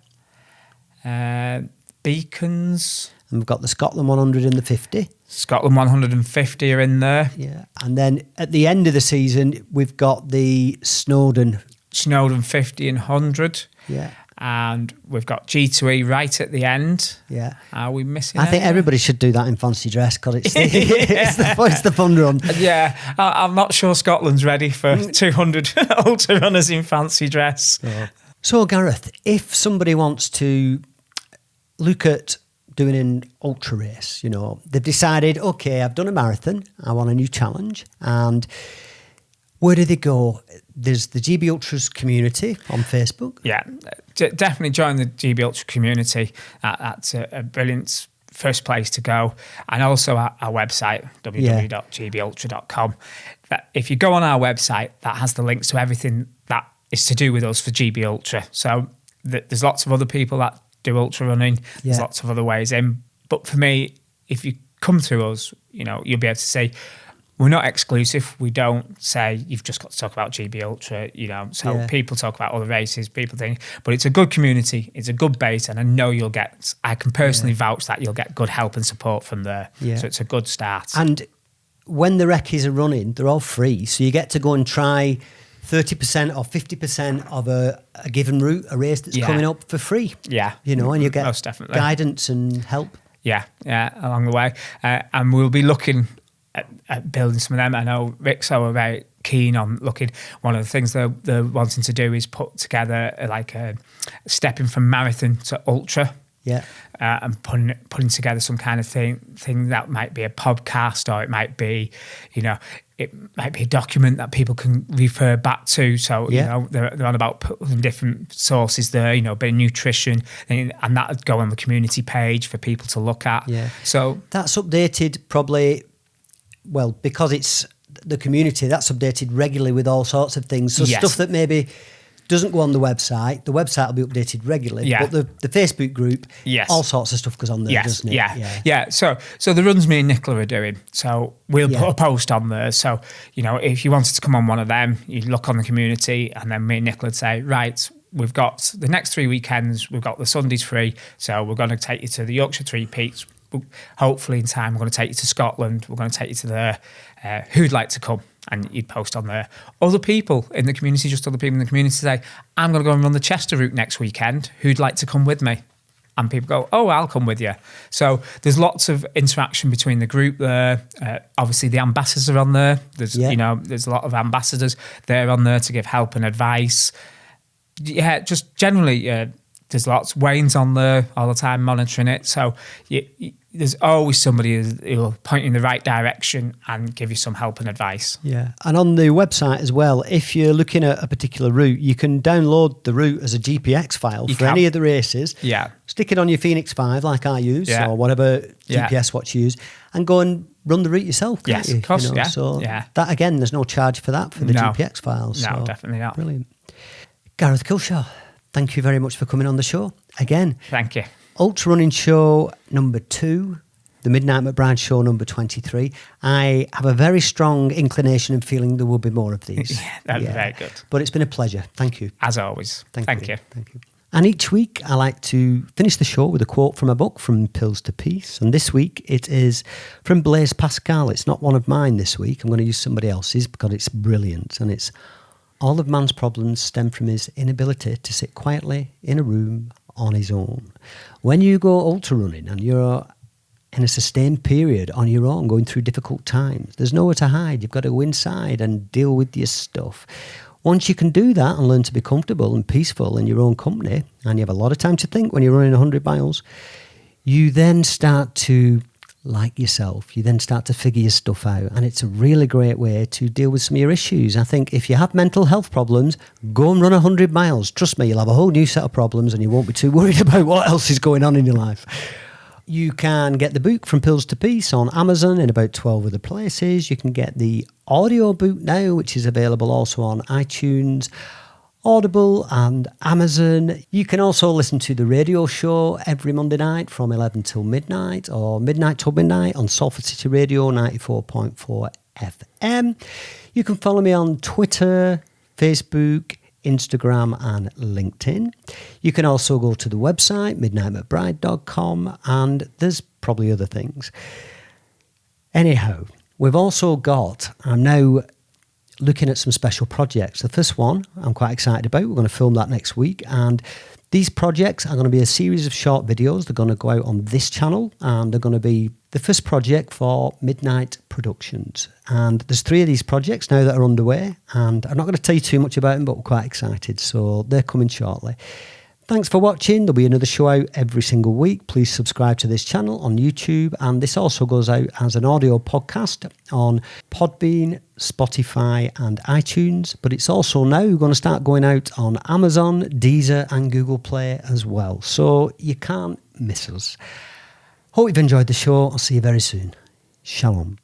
Beacons. And we've got the Scotland 100 and the 50. Scotland 150 are in there. Yeah. And then at the end of the season, we've got the Snowdon 50 and 100. Yeah. And we've got G2E right at the end. Yeah. Are we missing I think everybody should do that in fancy dress because it's the fun run. Yeah. I'm not sure Scotland's ready for 200 ultra runners in fancy dress. So, Gareth, if somebody wants to look at doing an ultra race, you know, they've decided, okay, I've done a marathon, I want a new challenge, and where do they go? There's the GB Ultras community on Facebook. Yeah, definitely join the GB Ultra community. That's a brilliant first place to go. And also our website, www.gbultra.com. If you go on our website, that has the links to everything that is to do with us for GB Ultra. So there's lots of other people that do ultra running. There's lots of other ways in. But for me, if you come through us, you know, you'll be able to say, we're not exclusive. We don't say you've just got to talk about GB Ultra, you know. So people talk about other races, people think, but it's a good community, it's a good base, and I know I can personally vouch that you'll get good help and support from there. Yeah. So it's a good start. And when the recce's are running, they're all free. So you get to go and try 30% or 50% of a given route, a race that's coming up for free. Yeah. You know, and you get most definitely guidance and help. Yeah, along the way. And we'll be looking at building some of them. I know Rixo are very keen on looking. One of the things they're wanting to do is put together like a stepping from marathon to ultra. Yeah. And putting together some kind of thing that might be a podcast, or it might be, you know, it might be a document that people can refer back to. So, you know, they're on about putting different sources there, you know, a bit of nutrition, and that would go on the community page for people to look at. Yeah. So that's updated probably, well, because it's the community, that's updated regularly with all sorts of things. So stuff that maybe doesn't go on the website will be updated regularly. Yeah. But the Facebook group, all sorts of stuff goes on there, doesn't it? Yeah. So the runs me and Nicola are doing, so we'll put a post on there. So, you know, if you wanted to come on one of them, you look on the community, and then me and Nicola would say, right, we've got the next 3 weekends, we've got the Sundays free, so we're going to take you to the Yorkshire Three Peaks. Hopefully in time, we're going to take you to Scotland, we're going to take you to there. Who'd like to come? And you'd post on there. Other people in the community, just other people in the community say, I'm going to go and run the Chester route next weekend. Who'd like to come with me? and people go, oh, I'll come with you. So there's lots of interaction between the group there. Obviously, the ambassadors are on there. There's there's a lot of ambassadors. They're on there to give help and advice. Yeah, just generally, there's lots. Wayne's on there all the time monitoring it. So there's always somebody who will point you in the right direction and give you some help and advice. Yeah, and on the website as well, if you're looking at a particular route, you can download the route as a GPX file for any of the races. Yeah. Stick it on your Phoenix 5 like I use, or whatever GPS watch you use, and go and run the route yourself, can't you? Of course, So that, again, there's no charge for that for the GPX files. No, so definitely not. Brilliant. Gareth Kilshaw, thank you very much for coming on the show. Again. Thank you. Ultra Running Show number 2, the Midnight McBride Show number 23. I have a very strong inclination and feeling there will be more of these. That'd be very good. But it's been a pleasure. Thank you. As always. Thank you. Thank you. And each week I like to finish the show with a quote from a book, From Pills to Peace. And this week it is from Blaise Pascal. It's not one of mine this week. I'm going to use somebody else's because it's brilliant. And it's, all of man's problems stem from his inability to sit quietly in a room on his own. When you go ultra running and you're in a sustained period on your own, going through difficult times, there's nowhere to hide. You've got to go inside and deal with your stuff. Once you can do that and learn to be comfortable and peaceful in your own company, and you have a lot of time to think when you're running 100 miles, you then start to like yourself. You then start to figure your stuff out, and it's a really great way to deal with some of your issues. I think if you have mental health problems, go and run 100 miles. Trust me, you'll have a whole new set of problems and you won't be too worried about what else is going on in your life. You can get the book From Pills to Peace on Amazon in about 12 other places. You can get the audio book now, which is available also on iTunes, Audible and Amazon. You can also listen to the radio show every Monday night from 11 till midnight, or midnight till midnight on Salford City Radio 94.4 FM. You can follow me on Twitter, Facebook, Instagram and LinkedIn. You can also go to the website, midnightmcbride.com, and there's probably other things. Anyhow, we've also got, I'm now looking at some special projects. The first one I'm quite excited about. We're going to film that next week, and these projects are going to be a series of short videos. They're going to go out on this channel, and they're going to be the first project for Midnight Productions. And there's 3 of these projects now that are underway, and I'm not going to tell you too much about them, but we're quite excited. So they're coming shortly. Thanks for watching. There'll be another show out every single week. Please subscribe to this channel on YouTube, and this also goes out as an audio podcast on Podbean, Spotify and iTunes, but it's also now going to start going out on Amazon, Deezer and Google Play as well. So you can't miss us. Hope you've enjoyed the show. I'll see you very soon. Shalom.